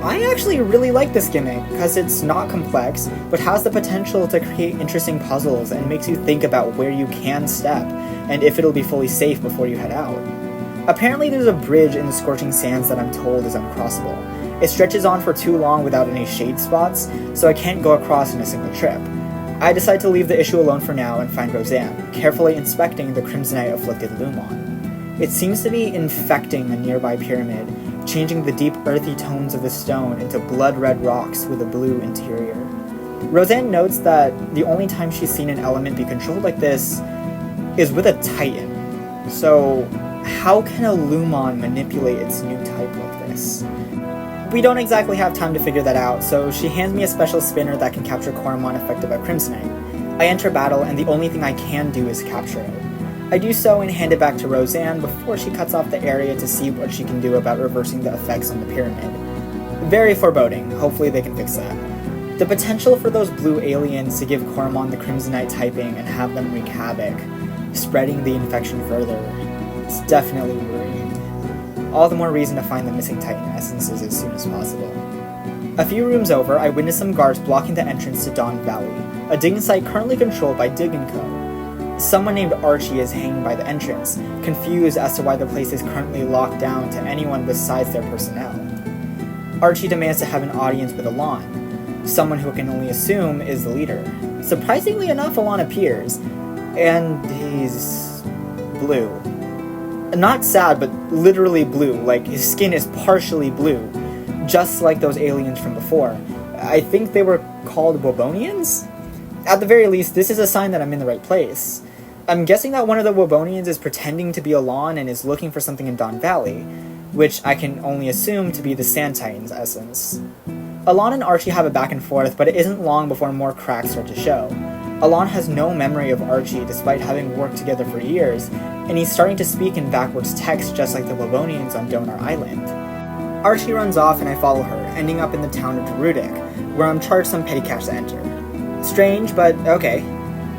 I actually really like this gimmick, because it's not complex, but has the potential to create interesting puzzles and makes you think about where you can step, and if it'll be fully safe before you head out. Apparently there's a bridge in the Scorching Sands that I'm told is uncrossable. It stretches on for too long without any shade spots, so I can't go across in a single trip. I decide to leave the issue alone for now and find Roseanne, carefully inspecting the Crimsonite-afflicted Lumon. It seems to be infecting a nearby pyramid, changing the deep earthy tones of the stone into blood-red rocks with a blue interior. Roseanne notes that the only time she's seen an element be controlled like this is with a Titan. So, how can a Lumon manipulate its new type like this? We don't exactly have time to figure that out, so she hands me a special spinner that can capture Coromon affected by Crimsonite. I enter battle, and the only thing I can do is capture it. I do so and hand it back to Roseanne before she cuts off the area to see what she can do about reversing the effects on the pyramid. Very foreboding, hopefully they can fix that. The potential for those blue aliens to give Coromon the Crimsonite typing and have them wreak havoc, spreading the infection further, is definitely worrying. All the more reason to find the missing Titan essences as soon as possible. A few rooms over, I witness some guards blocking the entrance to Dawn Valley, a digging site currently controlled by Dig & Co. Someone named Archie is hanging by the entrance, confused as to why the place is currently locked down to anyone besides their personnel. Archie demands to have an audience with Illuginn, someone who can only assume is the leader. Surprisingly enough, Illuginn appears, and he's blue. Not sad, but literally blue, like his skin is partially blue, just like those aliens from before. I think they were called Wobonians? At the very least, this is a sign that I'm in the right place. I'm guessing that one of the Wobonians is pretending to be Illuginn and is looking for something in Dawn Valley, which I can only assume to be the Sand Titan's essence. Illuginn and Archie have a back and forth, but it isn't long before more cracks start to show. Illuginn has no memory of Archie despite having worked together for years, and he's starting to speak in backwards text just like the Wobonians on Donar Island. Archie runs off and I follow her, ending up in the town of Darudic, where I'm charged some petty cash to enter. Strange, but okay.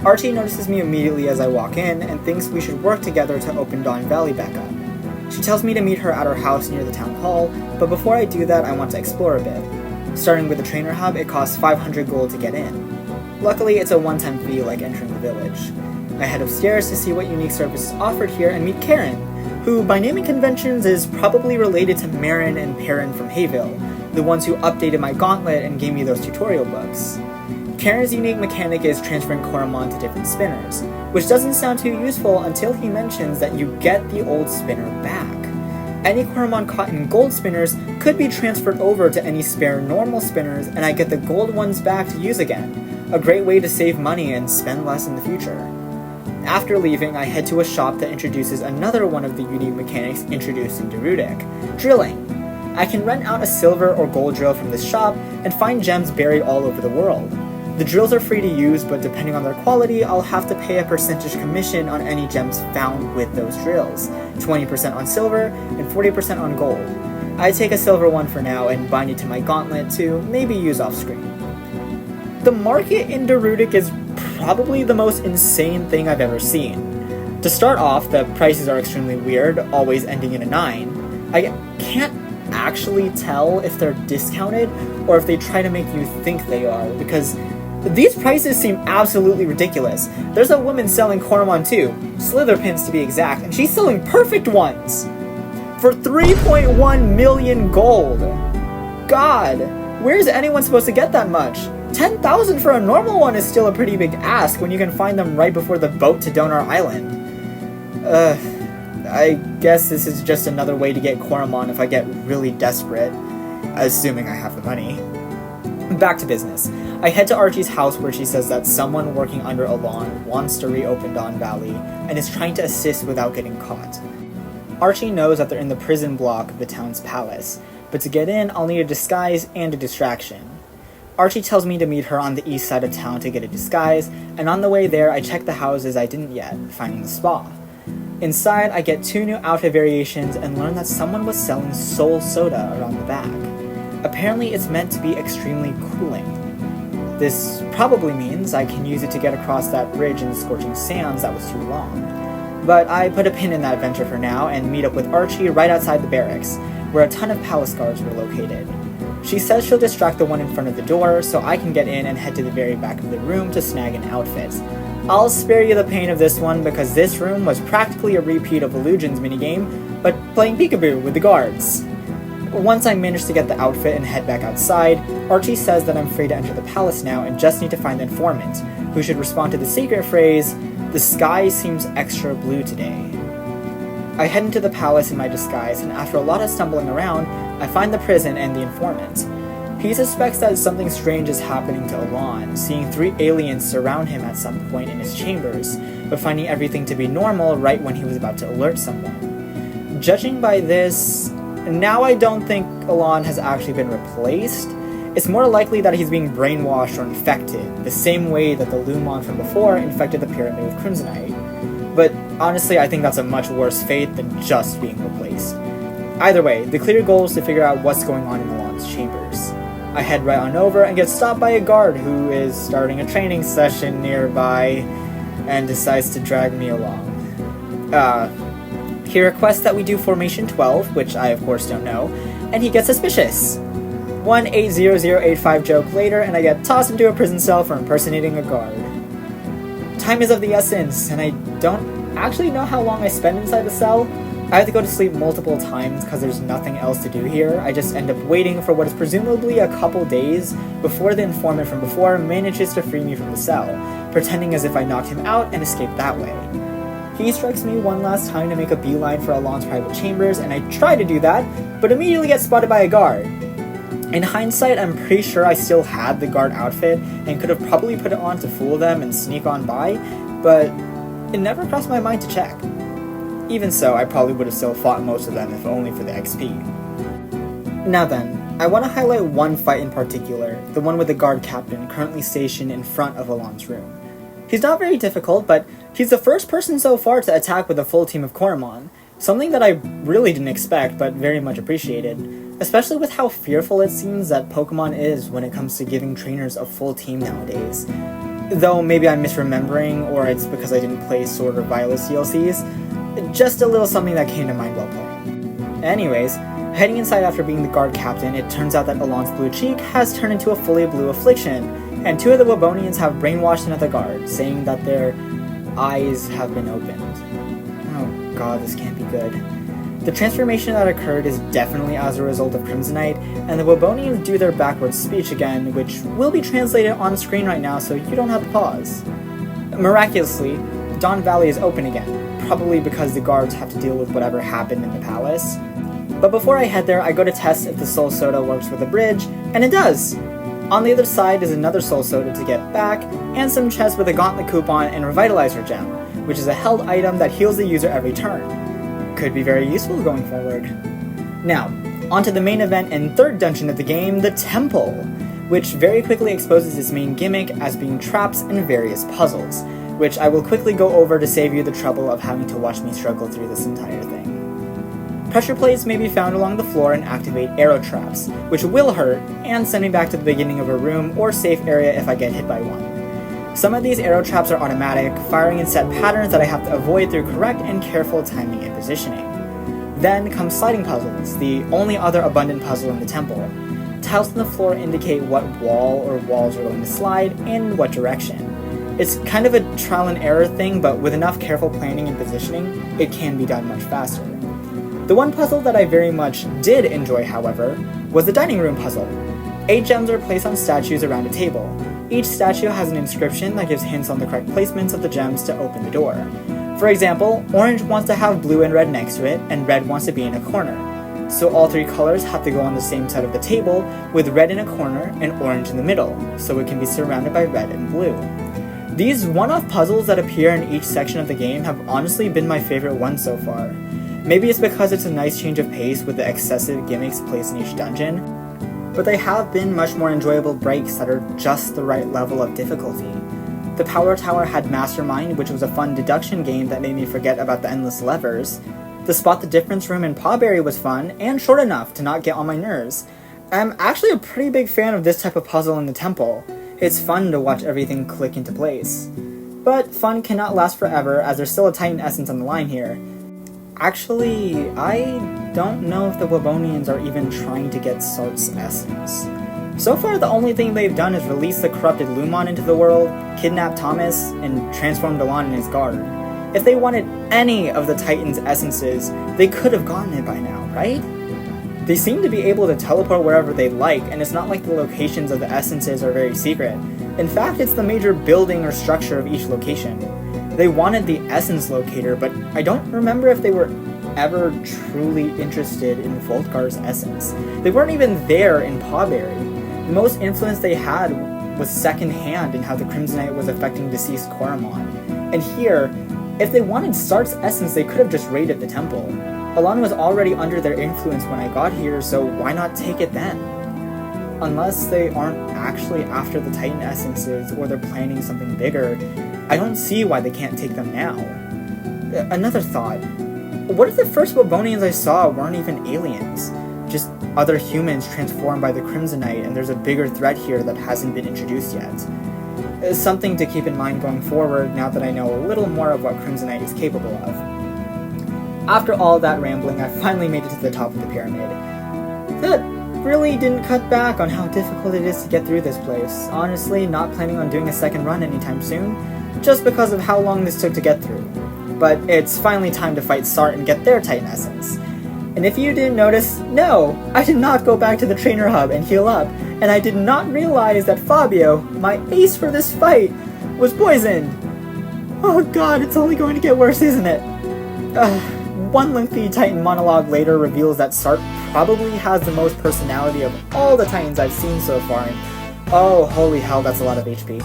Archie notices me immediately as I walk in and thinks we should work together to open Dawn Valley back up. She tells me to meet her at her house near the town hall, but before I do that I want to explore a bit. Starting with the trainer hub, it costs 500 gold to get in. Luckily, it's a one-time fee like entering the village. I head upstairs to see what unique services offered here and meet Karen, who by naming conventions is probably related to Marin and Perrin from Hayville, the ones who updated my gauntlet and gave me those tutorial books. Karen's unique mechanic is transferring Coromon to different spinners, which doesn't sound too useful until he mentions that you get the old spinner back. Any Coromon caught in gold spinners could be transferred over to any spare normal spinners and I get the gold ones back to use again, a great way to save money and spend less in the future. After leaving, I head to a shop that introduces another one of the unique mechanics introduced in Darudic, drilling. I can rent out a silver or gold drill from this shop and find gems buried all over the world. The drills are free to use, but depending on their quality, I'll have to pay a percentage commission on any gems found with those drills, 20% on silver and 40% on gold. I take a silver one for now and bind it to my gauntlet to maybe use off screen. The market in Darudic is probably the most insane thing I've ever seen. To start off, the prices are extremely weird, always ending in a 9. I can't actually tell if they're discounted or if they try to make you think they are, because these prices seem absolutely ridiculous. There's a woman selling Coromon too, slither pins to be exact, and she's selling perfect ones for 3.1 million gold. God, where's anyone supposed to get that much? 10,000 for a normal one is still a pretty big ask when you can find them right before the boat to Donar Island. I guess this is just another way to get Coromon if I get really desperate, assuming I have the money. Back to business. I head to Archie's house where she says that someone working under Illuginn wants to reopen Dawn Valley and is trying to assist without getting caught. Archie knows that they're in the prison block of the town's palace, but to get in I'll need a disguise and a distraction. Archie tells me to meet her on the east side of town to get a disguise, and on the way there I check the houses I didn't yet, finding the spa. Inside, I get 2 new outfit variations and learn that someone was selling soul soda around the back. Apparently it's meant to be extremely cooling. This probably means I can use it to get across that bridge in the scorching sands that was too long. But I put a pin in that venture for now and meet up with Archie right outside the barracks, where a ton of palace guards were located. She says she'll distract the one in front of the door so I can get in and head to the very back of the room to snag an outfit. I'll spare you the pain of this one because this room was practically a repeat of Illuginn's minigame, but playing peekaboo with the guards. Once I manage to get the outfit and head back outside, Archie says that I'm free to enter the palace now and just need to find the informant, who should respond to the secret phrase, "The sky seems extra blue today." I head into the palace in my disguise, and after a lot of stumbling around, I find the prison and the informant. He suspects that something strange is happening to Illuginn, seeing 3 aliens surround him at some point in his chambers, but finding everything to be normal right when he was about to alert someone. Judging by this, now I don't think Illuginn has actually been replaced. It's more likely that he's being brainwashed or infected, the same way that the Lumon from before infected the Pyramid of Crimsonite. But honestly, I think that's a much worse fate than just being replaced. Either way, the clear goal is to figure out what's going on in Illuginn's chambers. I head right on over and get stopped by a guard who is starting a training session nearby and decides to drag me along. He requests that we do Formation 12, which I of course don't know, and he gets suspicious. 180085 joke later, and I get tossed into a prison cell for impersonating a guard. time is of the essence, and I don't actually know how long I spend inside the cell. I have to go to sleep multiple times because there's nothing else to do here. I just end up waiting for what is presumably a couple days before the informant from before manages to free me from the cell, pretending as if I knocked him out and escaped that way. He strikes me one last time to make a beeline for Alon's private chambers, and I try to do that, but immediately get spotted by a guard. In hindsight, I'm pretty sure I still had the guard outfit and could have probably put it on to fool them and sneak on by, but it never crossed my mind to check. Even so, I probably would have still fought most of them if only for the XP. Now then, I want to highlight one fight in particular, the one with the guard captain currently stationed in front of Alon's room. He's not very difficult, but he's the first person so far to attack with a full team of Coromon, something that I really didn't expect but very much appreciated, especially with how fearful it seems that Pokemon is when it comes to giving trainers a full team nowadays. Though maybe I'm misremembering, or it's because I didn't play Sword or Violet DLCs, just a little something that came to mind while playing. Anyways, heading inside after being the guard captain, it turns out that Alon's blue cheek has turned into a fully blue affliction, and 2 of the Wabonians have brainwashed another guard, saying that their eyes have been opened. Oh god, this can't be good. The transformation that occurred is definitely as a result of Crimsonite, and the Wabonians do their backwards speech again, which will be translated on screen right now so you don't have to pause. Miraculously, Dawn Valley is open again, probably because the guards have to deal with whatever happened in the palace. But before I head there, I go to test if the Soul Soda works with the bridge, and it does! On the other side is another Soul Soda to get back, and some chests with a Gauntlet coupon and Revitalizer gem, which is a held item that heals the user every turn. Could be very useful going forward. Now, onto the main event and third dungeon of the game, the Temple, which very quickly exposes its main gimmick as being traps and various puzzles, which I will quickly go over to save you the trouble of having to watch me struggle through this entire thing. Pressure plates may be found along the floor and activate arrow traps, which will hurt and send me back to the beginning of a room or safe area if I get hit by one. Some of these arrow traps are automatic, firing in set patterns that I have to avoid through correct and careful timing and positioning. Then come sliding puzzles, the only other abundant puzzle in the temple. Tiles on the floor indicate what wall or walls are going to slide and in what direction. It's kind of a trial and error thing, but with enough careful planning and positioning, it can be done much faster. The one puzzle that I very much did enjoy, however, was the dining room puzzle. 8 gems are placed on statues around a table. Each statue has an inscription that gives hints on the correct placements of the gems to open the door. For example, orange wants to have blue and red next to it, and red wants to be in a corner. So all 3 colors have to go on the same side of the table, with red in a corner and orange in the middle, so it can be surrounded by red and blue. These one-off puzzles that appear in each section of the game have honestly been my favorite ones so far. Maybe it's because it's a nice change of pace with the excessive gimmicks placed in each dungeon, but they have been much more enjoyable breaks that are just the right level of difficulty. The Power Tower had Mastermind, which was a fun deduction game that made me forget about the endless levers. The Spot the Difference room in Pawbury was fun, and short enough to not get on my nerves. I'm actually a pretty big fan of this type of puzzle in the temple. It's fun to watch everything click into place. But fun cannot last forever, as there's still a Titan essence on the line here. Actually, I don't know if the Wabonians are even trying to get Sart's essence. So far, the only thing they've done is release the corrupted Lumon into the world, kidnap Thomas, and transform Alon in his guard. If they wanted any of the Titan's essences, they could have gotten it by now, right? They seem to be able to teleport wherever they like, and it's not like the locations of the essences are very secret. In fact, it's the major building or structure of each location. They wanted the essence locator, but I don't remember if they were ever truly interested in Voltgar's essence. They weren't even there in Pawbury. The most influence they had was second-hand in how the Crimsonite was affecting deceased Coromon. And here, if they wanted Sart's essence, they could have just raided the temple. Alon was already under their influence when I got here, so why not take it then? Unless they aren't actually after the Titan essences, or they're planning something bigger, I don't see why they can't take them now. Another thought. What if the first Wabonians I saw weren't even aliens? Just other humans transformed by the Crimsonite, and there's a bigger threat here that hasn't been introduced yet. Something to keep in mind going forward now that I know a little more of what Crimsonite is capable of. After all that rambling, I finally made it to the top of the pyramid. That really didn't cut back on how difficult it is to get through this place. Honestly, not planning on doing a second run anytime soon. just because of how long this took to get through. But it's finally time to fight Sart and get their Titan Essence. And if you didn't notice, no, I did not go back to the trainer hub and heal up, and I did not realize that Fabio, my ace for this fight, was poisoned. Oh god, it's only going to get worse, isn't it? One lengthy Titan monologue later reveals that Sart probably has the most personality of all the Titans I've seen so far, and oh, holy hell, that's a lot of HP.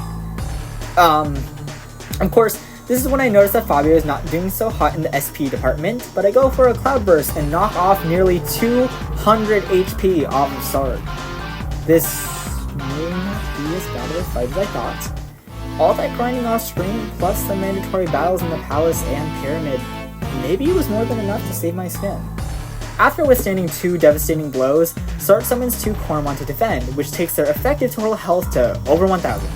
Of course, this is when I notice that Fabio is not doing so hot in the SP department, but I go for a Cloudburst and knock off nearly 200 HP off of Sart. This may not be as bad of a fight as I thought. All that grinding off screen, plus the mandatory battles in the palace and pyramid, maybe it was more than enough to save my skin. After withstanding 2 devastating blows, Sart summons 2 Coromon to defend, which takes their effective total health to over 1000.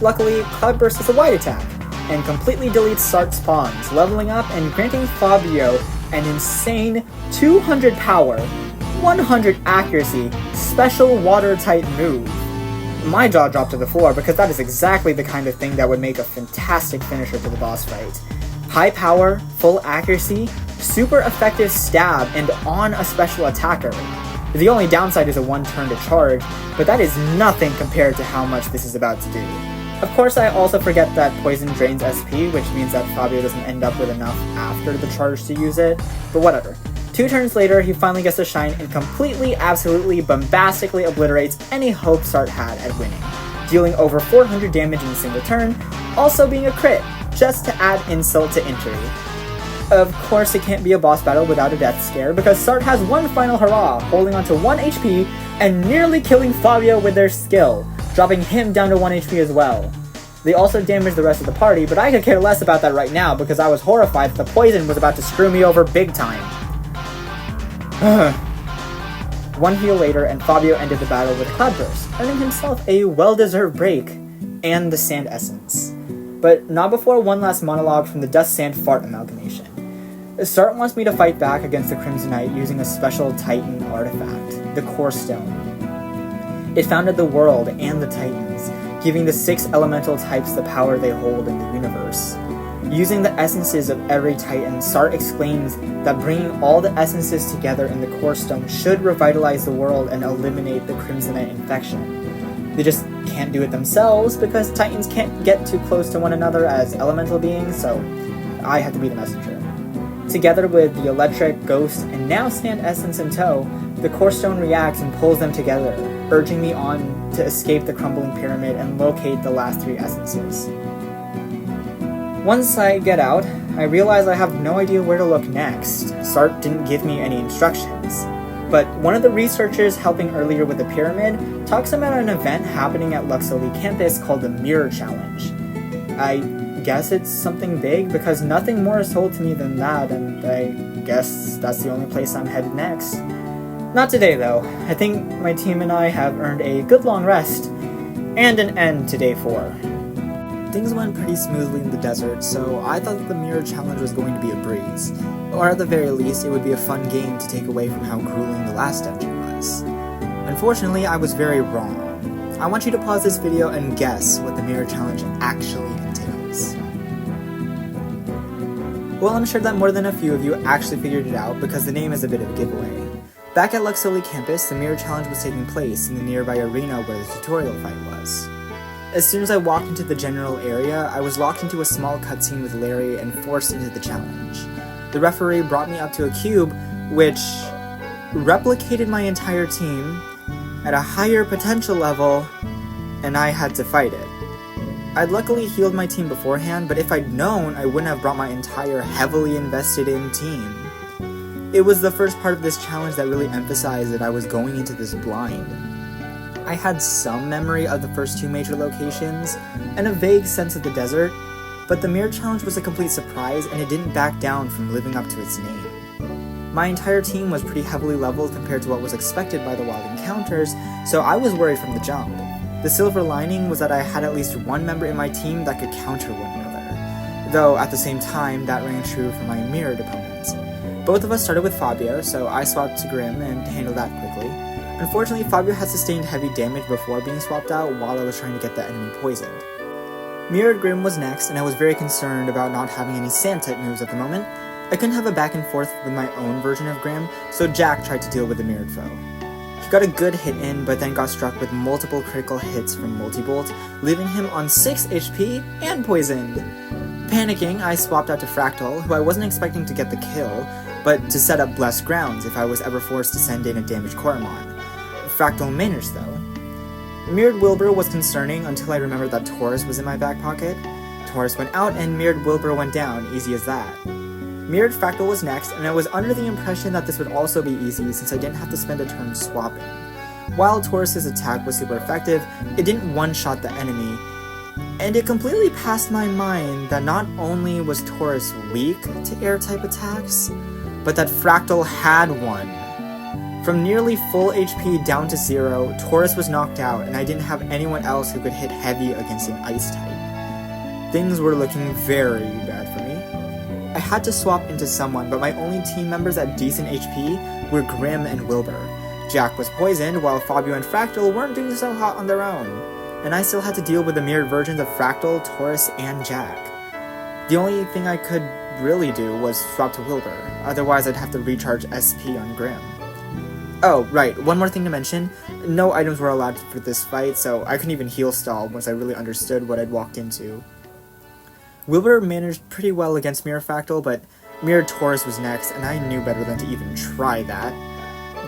Luckily, Cloudburst is a wide attack, and completely deletes Sart's spawns, leveling up and granting Fabio an insane 200 power, 100 accuracy, special water-type move. My jaw dropped to the floor because that is exactly the kind of thing that would make a fantastic finisher to the boss fight. High power, full accuracy, super effective stab, and on a special attacker. The only downside is a 1 turn to charge, but that is nothing compared to how much this is about to do. Of course, I also forget that poison drains SP, which means that Fabio doesn't end up with enough after the charge to use it, but whatever. 2 turns later, he finally gets to shine and completely, absolutely, bombastically obliterates any hope Sart had at winning, dealing over 400 damage in a single turn, also being a crit, just to add insult to injury. Of course, it can't be a boss battle without a death scare, because Sart has one final hurrah, holding onto 1 HP and nearly killing Fabio with their skill, dropping him down to 1 HP as well. They also damaged the rest of the party, but I could care less about that right now because I was horrified that the poison was about to screw me over big time. 1 heal later, and Fabio ended the battle with a Cloudburst, earning himself a well-deserved break and the Sand Essence. But not before one last monologue from the Dust Sand Fart amalgamation. Sart wants me to fight back against the Crimsonite using a special Titan artifact, the Core Stone. It founded the world and the Titans, giving the 6 elemental types the power they hold in the universe. Using the essences of every Titan, Sart exclaims that bringing all the essences together in the Core Stone should revitalize the world and eliminate the Crimsonite infection. They just can't do it themselves because Titans can't get too close to one another as elemental beings, so I have to be the messenger. Together with the Electric, Ghost, and now Sand Essence in tow, the Core Stone reacts and pulls them together, urging me on to escape the crumbling pyramid and locate the last 3 essences. Once I get out, I realize I have no idea where to look next. Sart didn't give me any instructions. But one of the researchers helping earlier with the pyramid talks about an event happening at Luxoli campus called the Mirror Challenge. I guess it's something big because nothing more is told to me than that, and I guess that's the only place I'm headed next. Not today though. I think my team and I have earned a good long rest, and an end to day 4. Things went pretty smoothly in the desert, so I thought that the Mirror Challenge was going to be a breeze. Or at the very least, it would be a fun game to take away from how grueling the last dungeon was. Unfortunately, I was very wrong. I want you to pause this video and guess what the Mirror Challenge actually entails. Well, I'm sure that more than a few of you actually figured it out because the name is a bit of a giveaway. Back at Luxoli campus, the Mirror Challenge was taking place in the nearby arena where the tutorial fight was. As soon as I walked into the general area, I was locked into a small cutscene with Larry and forced into the challenge. The referee brought me up to a cube, which replicated my entire team at a higher potential level, and I had to fight it. I'd luckily healed my team beforehand, but if I'd known, I wouldn't have brought my entire heavily invested in team. It was the first part of this challenge that really emphasized that I was going into this blind. I had some memory of the first 2 major locations, and a vague sense of the desert, but the Mirror Challenge was a complete surprise and it didn't back down from living up to its name. My entire team was pretty heavily leveled compared to what was expected by the wild encounters, so I was worried from the jump. The silver lining was that I had at least one member in my team that could counter one another, though at the same time that rang true for my mirrored opponents. Both of us started with Fabio, so I swapped to Grim and handled that quickly. Unfortunately, Fabio had sustained heavy damage before being swapped out while I was trying to get the enemy poisoned. Mirrored Grim was next, and I was very concerned about not having any sand-type moves at the moment. I couldn't have a back and forth with my own version of Grim, so Jack tried to deal with the mirrored foe. He got a good hit in, but then got struck with multiple critical hits from Multibolt, leaving him on 6 HP and poisoned. Panicking, I swapped out to Fractal, who I wasn't expecting to get the kill, but to set up Blessed Grounds if I was ever forced to send in a damaged Coromon. Fractal managed though. Mirrored Wilbur was concerning until I remembered that Taurus was in my back pocket. Taurus went out and Mirrored Wilbur went down, easy as that. Mirrored Fractal was next, and I was under the impression that this would also be easy since I didn't have to spend a turn swapping. While Taurus's attack was super effective, it didn't one-shot the enemy, and it completely passed my mind that not only was Taurus weak to air-type attacks, but that Fractal had one. From nearly full HP down to 0, Taurus was knocked out, and I didn't have anyone else who could hit heavy against an ice type. Things were looking very bad for me. I had to swap into someone, but my only team members at decent HP were Grim and Wilbur. Jack was poisoned, while Fabio and Fractal weren't doing so hot on their own, and I still had to deal with the mirrored versions of Fractal, Taurus, and Jack. The only thing I could really do was swap to Wilbur, otherwise I'd have to recharge SP on Grim. Oh, right, one more thing to mention, no items were allowed for this fight, so I couldn't even heal stall once I really understood what I'd walked into. Wilbur managed pretty well against Mirror Fractal, but Mirrored Taurus was next, and I knew better than to even try that.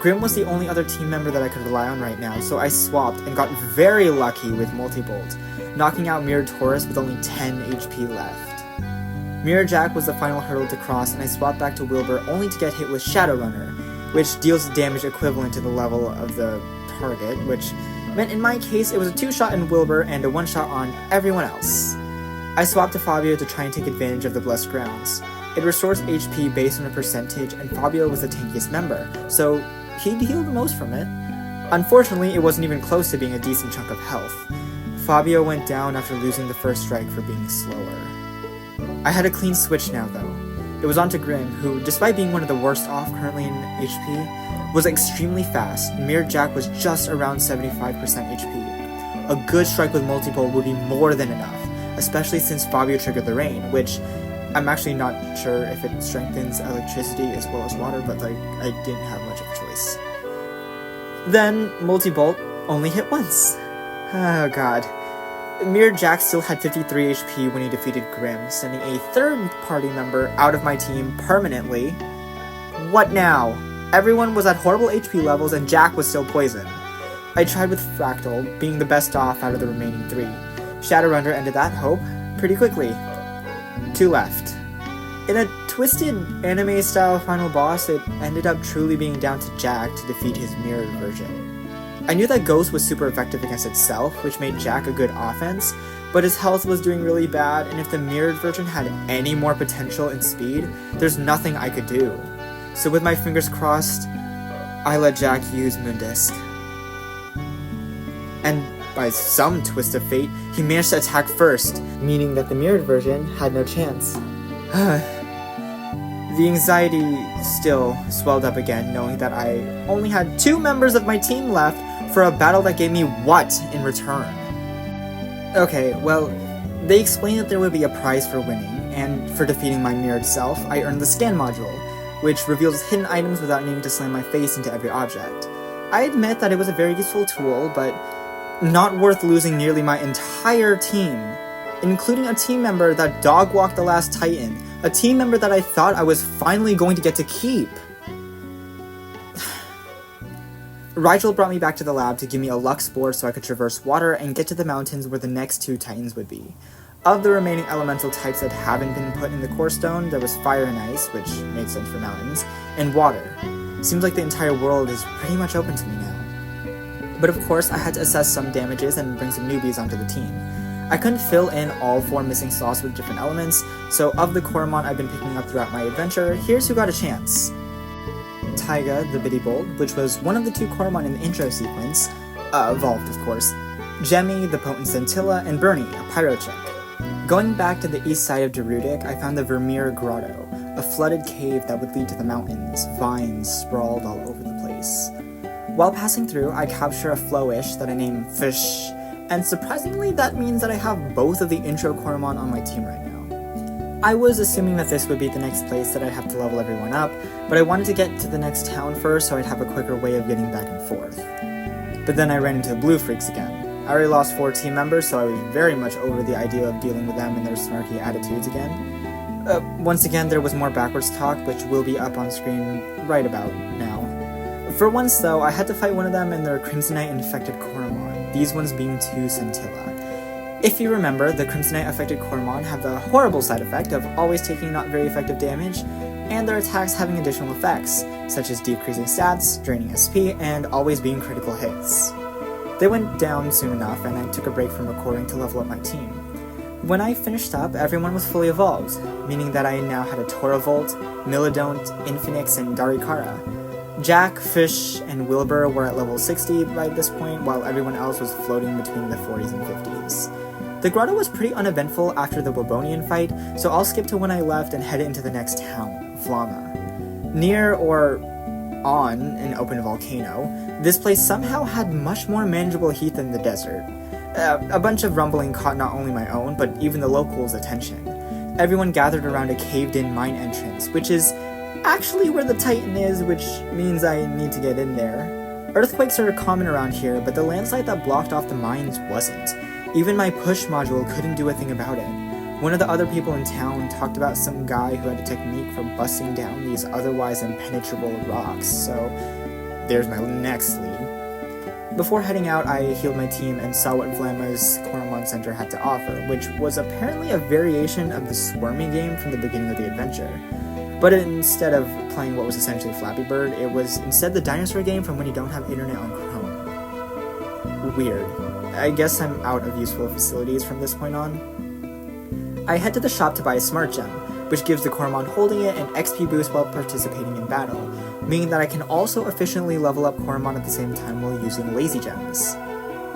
Grim was the only other team member that I could rely on right now, so I swapped and got very lucky with Multibolt, knocking out Mirrored Taurus with only 10 HP left. Mirror Jack was the final hurdle to cross, and I swapped back to Wilbur only to get hit with Shadowrunner, which deals damage equivalent to the level of the target, which meant in my case it was a 2-shot in Wilbur and a 1-shot on everyone else. I swapped to Fabio to try and take advantage of the Blessed Grounds. It restores HP based on a percentage, and Fabio was the tankiest member, so he'd heal the most from it. Unfortunately, it wasn't even close to being a decent chunk of health. Fabio went down after losing the first strike for being slower. I had a clean switch now though. It was on to Grim, who, despite being one of the worst off currently in HP, was extremely fast, and Mirrored Jack was just around 75% HP. A good strike with Multibolt would be more than enough, especially since Fabio triggered the rain, which I'm actually not sure if it strengthens electricity as well as water, but I didn't have much of a choice. Then Multibolt only hit once. Oh god. Mirrored Jack still had 53 HP when he defeated Grim, sending a third-party member out of my team permanently. What now? Everyone was at horrible HP levels and Jack was still poisoned. I tried with Fractal, being the best off out of the remaining 3. Shadowrunner ended that hope pretty quickly. 2 left. In a twisted anime-style final boss, it ended up truly being down to Jack to defeat his mirrored version. I knew that Ghost was super effective against itself, which made Jack a good offense, but his health was doing really bad, and if the mirrored version had any more potential and speed, there's nothing I could do. So with my fingers crossed, I let Jack use Moondisk. And by some twist of fate, he managed to attack first, meaning that the mirrored version had no chance. The anxiety still swelled up again, knowing that I only had 2 members of my team left for a battle that gave me what in return? Okay, well, they explained that there would be a prize for winning, and for defeating my mirrored self, I earned the scan module, which reveals hidden items without needing to slam my face into every object. I admit that it was a very useful tool, but not worth losing nearly my entire team, including a team member that dog-walked the last Titan, a team member that I thought I was finally going to get to keep. Rigel brought me back to the lab to give me a luck spore so I could traverse water and get to the mountains where the next 2 Titans would be. Of the remaining elemental types that haven't been put in the core stone, there was fire and ice, which made sense for mountains, and water. Seems like the entire world is pretty much open to me now. But of course, I had to assess some damages and bring some newbies onto the team. I couldn't fill in all 4 missing slots with different elements, so of the Coromon I've been picking up throughout my adventure, here's who got a chance. Taiga, the Bittybolt, which was one of the 2 Coromon in the intro sequence, evolved of course, Jemmy, the Potent Scintilla, and Bernie, a pyro chick. Going back to the east side of Darudic, I found the Vermeer Grotto, a flooded cave that would lead to the mountains, vines sprawled all over the place. While passing through, I capture a flowish that I name Fish, and surprisingly that means that I have both of the intro Coromon on my team right now. I was assuming that this would be the next place that I'd have to level everyone up, but I wanted to get to the next town first so I'd have a quicker way of getting back and forth. But then I ran into the blue freaks again. I already lost 4 team members, so I was very much over the idea of dealing with them and their snarky attitudes again. Once again, there was more backwards talk, which will be up on screen right about now. For once, though, I had to fight one of them and their Crimsonite-infected Coromon, these ones being 2 Scintilla. If you remember, the Crimsonite-affected Coromon have the horrible side effect of always taking not very effective damage, and their attacks having additional effects, such as decreasing stats, draining SP, and always being critical hits. They went down soon enough, and I took a break from recording to level up my team. When I finished up, everyone was fully evolved, meaning that I now had a Toravolt, Millidont, Infinix, and Darikara. Jack, Fish, and Wilbur were at level 60 by this point, while everyone else was floating between the 40s and 50s. The grotto was pretty uneventful after the Wobonian fight, so I'll skip to when I left and head into the next town, Vlamma. Near, or on, an open volcano, this place somehow had much more manageable heat than the desert. A bunch of rumbling caught not only my own, but even the locals' attention. Everyone gathered around a caved-in mine entrance, which is actually where the Titan is, which means I need to get in there. Earthquakes are common around here, but the landslide that blocked off the mines wasn't. Even my push module couldn't do a thing about it. One of the other people in town talked about some guy who had a technique for busting down these otherwise impenetrable rocks, so there's my next lead. Before heading out, I healed my team and saw what Vlamma's Coromon Center had to offer, which was apparently a variation of the Swarmy game from the beginning of the adventure. But instead of playing what was essentially Flappy Bird, it was instead the dinosaur game from when you don't have internet on Chrome. Weird. I guess I'm out of useful facilities from this point on. I head to the shop to buy a Smart Gem, which gives the Coromon holding it an XP boost while participating in battle, meaning that I can also efficiently level up Coromon at the same time while using Lazy Gems.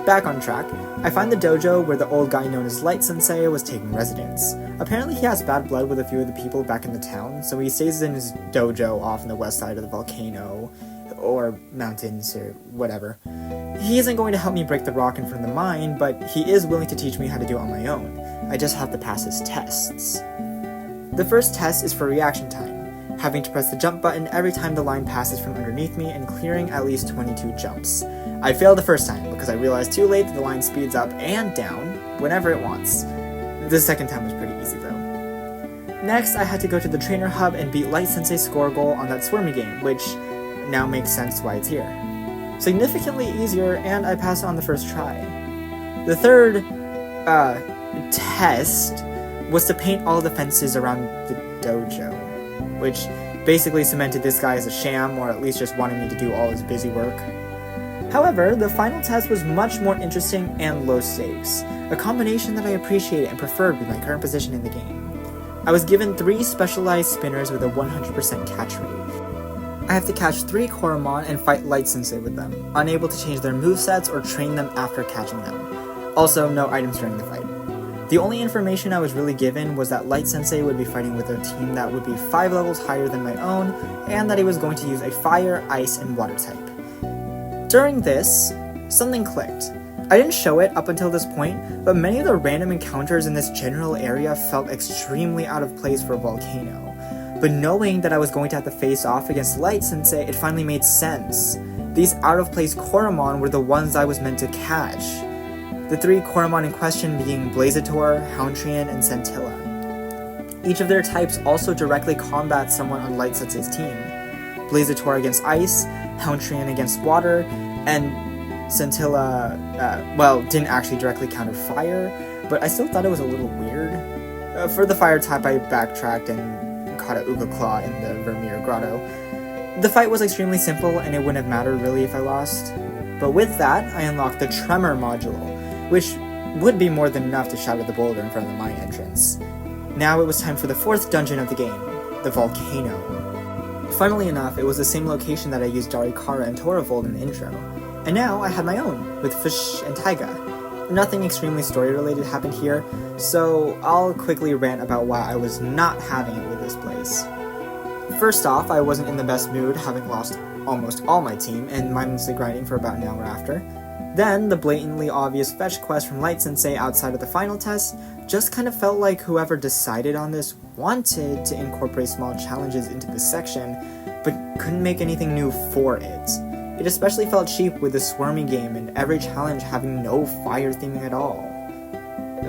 Back on track, I find the dojo where the old guy known as Light Sensei was taking residence. Apparently he has bad blood with a few of the people back in the town, so he stays in his dojo off on the west side of the volcano, or mountains, or whatever. He isn't going to help me break the rock in front of the mine, but he is willing to teach me how to do it on my own. I just have to pass his tests. The first test is for reaction time, having to press the jump button every time the line passes from underneath me and clearing at least 22 jumps. I failed the first time because I realized too late that the line speeds up and down whenever it wants. The second time was pretty easy though. Next, I had to go to the trainer hub and beat Light Sensei's score goal on that Swarmy game, which now makes sense why it's here. Significantly easier, and I passed on the first try. The third, test was to paint all the fences around the dojo, which basically cemented this guy as a sham, or at least just wanted me to do all his busy work. However, the final test was much more interesting and low stakes, a combination that I appreciated and preferred with my current position in the game. I was given 3 specialized spinners with a 100% catch rate. I have to catch 3 Coromon and fight Light Sensei with them, unable to change their movesets or train them after catching them. Also, no items during the fight. The only information I was really given was that Light Sensei would be fighting with a team that would be 5 levels higher than my own, and that he was going to use a fire, ice, and water type. During this, something clicked. I didn't show it up until this point, but many of the random encounters in this general area felt extremely out of place for a volcano. But knowing that I was going to have to face off against Light Sensei, it finally made sense. These out-of-place Coromon were the ones I was meant to catch. The 3 Coromon in question being Blazator, Hountrian, and Scintilla. Each of their types also directly combats someone on Light Sensei's team. Blazator against ice, Hountrian against water, and Scintilla, didn't actually directly counter fire, but I still thought it was a little weird. For the fire type, I backtracked and caught a Uga Claw in the Vermeer Grotto. The fight was extremely simple, and it wouldn't have mattered really if I lost. But with that, I unlocked the Tremor module, which would be more than enough to shatter the boulder in front of the mine entrance. Now it was time for the 4th dungeon of the game, the Volcano. Funnily enough, it was the same location that I used Darikara and Toravolt in the intro, and now I had my own, with Fish and Taiga. Nothing extremely story-related happened here, so I'll quickly rant about why I was not having it with this place. First off, I wasn't in the best mood, having lost almost all my team and mindlessly grinding for about an hour after. Then, the blatantly obvious fetch quest from Light Sensei outside of the final test just kind of felt like whoever decided on this wanted to incorporate small challenges into this section, but couldn't make anything new for it. It especially felt cheap with the Swarmy game and every challenge having no fire theming at all.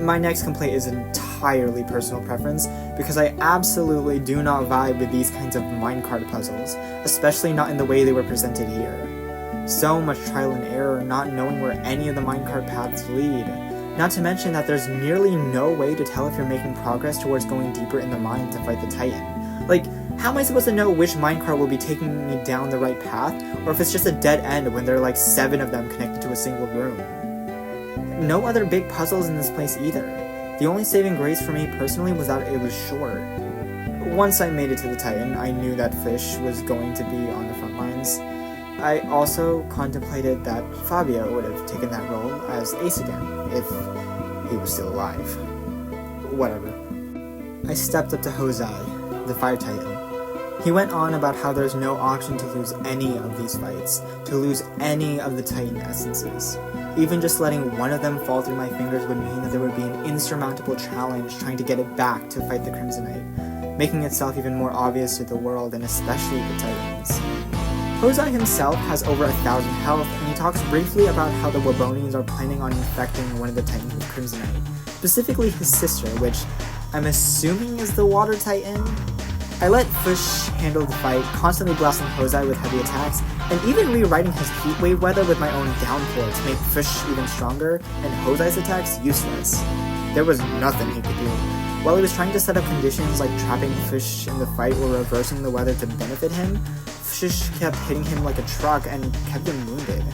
My next complaint is entirely personal preference, because I absolutely do not vibe with these kinds of minecart puzzles, especially not in the way they were presented here. So much trial and error, not knowing where any of the minecart paths lead. Not to mention that there's nearly no way to tell if you're making progress towards going deeper in the mine to fight the Titan. Like, how am I supposed to know which minecart will be taking me down the right path, or if it's just a dead end when there are like 7 of them connected to a single room? No other big puzzles in this place either. The only saving grace for me personally was that it was short. Once I made it to the Titan, I knew that Fish was going to be on the front lines. I also contemplated that Fabio would have taken that role as Ace again, if he was still alive. Whatever. I stepped up to Hozai, the Fire Titan. He went on about how there's no option to lose any of these fights, to lose any of the Titan essences. Even just letting one of them fall through my fingers would mean that there would be an insurmountable challenge trying to get it back to fight the Crimsonite, making itself even more obvious to the world and especially the Titans. Hozai himself has over 1,000 health, and he talks briefly about how the Wabonians are planning on infecting one of the Titans with Crimsonite, specifically his sister, which I'm assuming is the Water Titan? I let Fish handle the fight, constantly blasting Hozai with heavy attacks, and even rewriting his heatwave weather with my own downpour to make Fish even stronger, and Hozai's attacks useless. There was nothing he could do. While he was trying to set up conditions like trapping Fish in the fight or reversing the weather to benefit him, Fish kept hitting him like a truck and kept him wounded.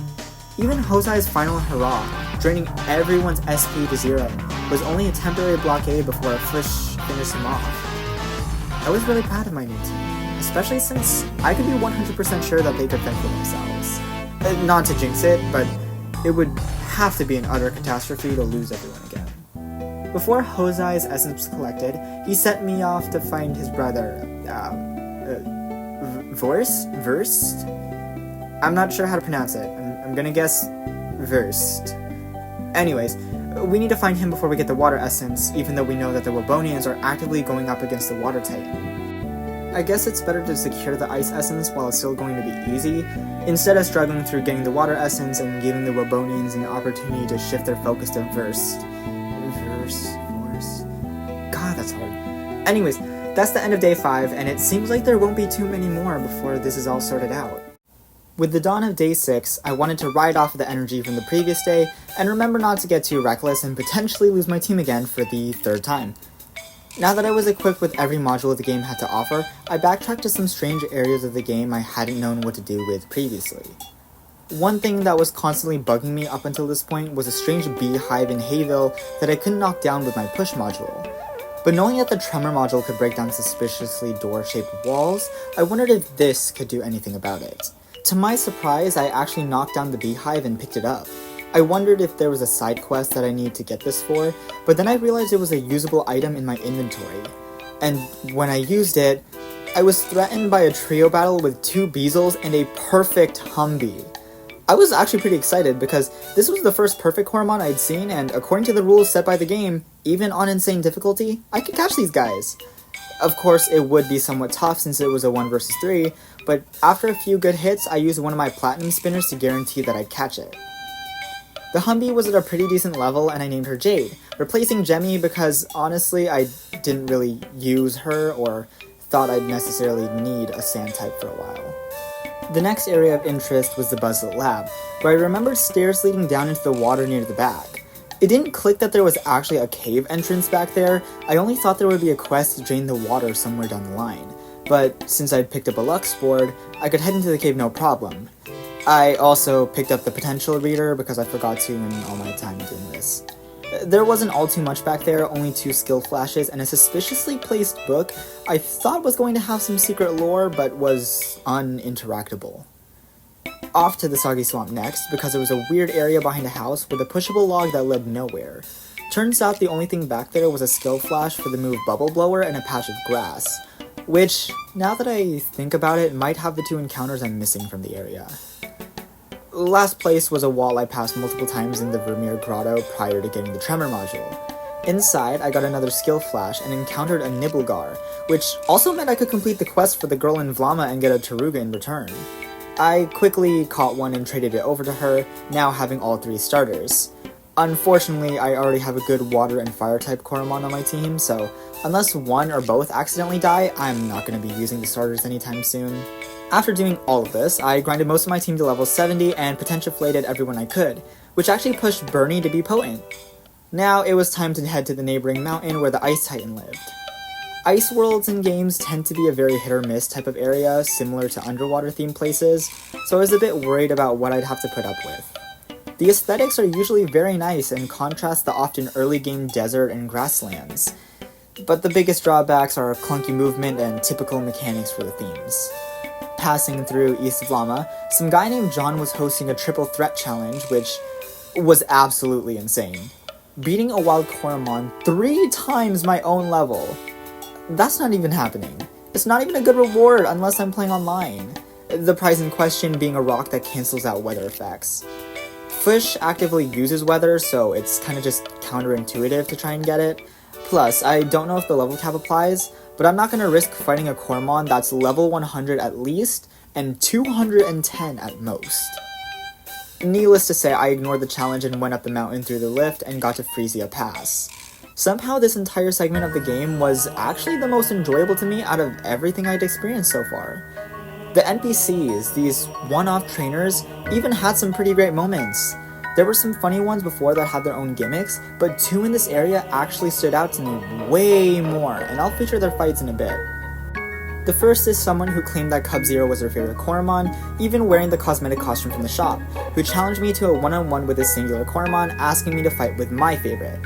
Even Hozai's final hurrah, draining everyone's SP to 0, was only a temporary blockade before Fish finished him off. I was really proud of my new team, especially since I could be 100% sure that they could fend for themselves. Not to jinx it, but it would have to be an utter catastrophe to lose everyone again. Before Hozai's essence was collected, he sent me off to find his brother, Vørst? I'm not sure how to pronounce it. I'm gonna guess Vørst. Anyways, we need to find him before we get the water essence, even though we know that the Wabonians are actively going up against the Water Titan. I guess it's better to secure the ice essence while it's still going to be easy, instead of struggling through getting the water essence and giving the Wabonians an opportunity to shift their focus to Vørst. God, that's hard. Anyways, that's the end of day 5, and it seems like there won't be too many more before this is all sorted out. With the dawn of day 6, I wanted to ride off of the energy from the previous day, and remember not to get too reckless and potentially lose my team again for the 3rd time. Now that I was equipped with every module the game had to offer, I backtracked to some strange areas of the game I hadn't known what to do with previously. One thing that was constantly bugging me up until this point was a strange beehive in Hayville that I couldn't knock down with my push module. But knowing that the tremor module could break down suspiciously door-shaped walls, I wondered if this could do anything about it. To my surprise, I actually knocked down the beehive and picked it up. I wondered if there was a side quest that I needed to get this for, but then I realized it was a usable item in my inventory. And when I used it, I was threatened by a trio battle with 2 Beezles and a perfect Humvee. I was actually pretty excited because this was the first perfect Coromon I'd seen, and according to the rules set by the game, even on insane difficulty, I could catch these guys. Of course, it would be somewhat tough since it was a 1 versus 3, but after a few good hits, I used one of my platinum spinners to guarantee that I'd catch it. The Humvee was at a pretty decent level, and I named her Jade, replacing Jemmy because honestly I didn't really use her or thought I'd necessarily need a sand type for a while. The next area of interest was the Buzzlet Lab, where I remembered stairs leading down into the water near the back. It didn't click that there was actually a cave entrance back there. I only thought there would be a quest to drain the water somewhere down the line. But since I'd picked up a Lux board, I could head into the cave no problem. I also picked up the potential reader because I forgot to in all my time doing this. There wasn't all too much back there, only 2 skill flashes and a suspiciously placed book I thought was going to have some secret lore but was uninteractable. Off to the Soggy Swamp next, because there was a weird area behind a house with a pushable log that led nowhere. Turns out the only thing back there was a skill flash for the move Bubble Blower and a patch of grass, which, now that I think about it, might have the 2 encounters I'm missing from the area. Last place was a wall I passed multiple times in the Vermeer Grotto prior to getting the Tremor module. Inside, I got another skill flash and encountered a Nibelgar, which also meant I could complete the quest for the girl in Vlamma and get a Taruga in return. I quickly caught one and traded it over to her, now having all 3 starters. Unfortunately, I already have a good water and fire type Coromon on my team, so unless one or both accidentally die, I'm not going to be using the starters anytime soon. After doing all of this, I grinded most of my team to level 70 and potentiaflated everyone I could, which actually pushed Bernie to be potent. Now it was time to head to the neighboring mountain where the Ice Titan lived. Ice worlds in games tend to be a very hit or miss type of area, similar to underwater themed places, so I was a bit worried about what I'd have to put up with. The aesthetics are usually very nice and contrast the often early game desert and grasslands, but the biggest drawbacks are clunky movement and typical mechanics for the themes. Passing through East Vlamma, some guy named John was hosting a triple threat challenge, which was absolutely insane. Beating a wild Coromon 3 times my own level. That's not even happening. It's not even a good reward unless I'm playing online. The prize in question being a rock that cancels out weather effects. Fish actively uses weather, so it's kind of just counterintuitive to try and get it. Plus, I don't know if the level cap applies, but I'm not going to risk fighting a Coromon that's level 100 at least, and 210 at most. Needless to say, I ignored the challenge and went up the mountain through the lift and got to Frisia Pass. Somehow this entire segment of the game was actually the most enjoyable to me out of everything I'd experienced so far. The NPCs, these one-off trainers, even had some pretty great moments. There were some funny ones before that had their own gimmicks, but 2 in this area actually stood out to me way more, and I'll feature their fights in a bit. The first is someone who claimed that Cub-Zero was her favorite Coromon, even wearing the cosmetic costume from the shop, who challenged me to a one-on-one with a singular Coromon, asking me to fight with my favorite.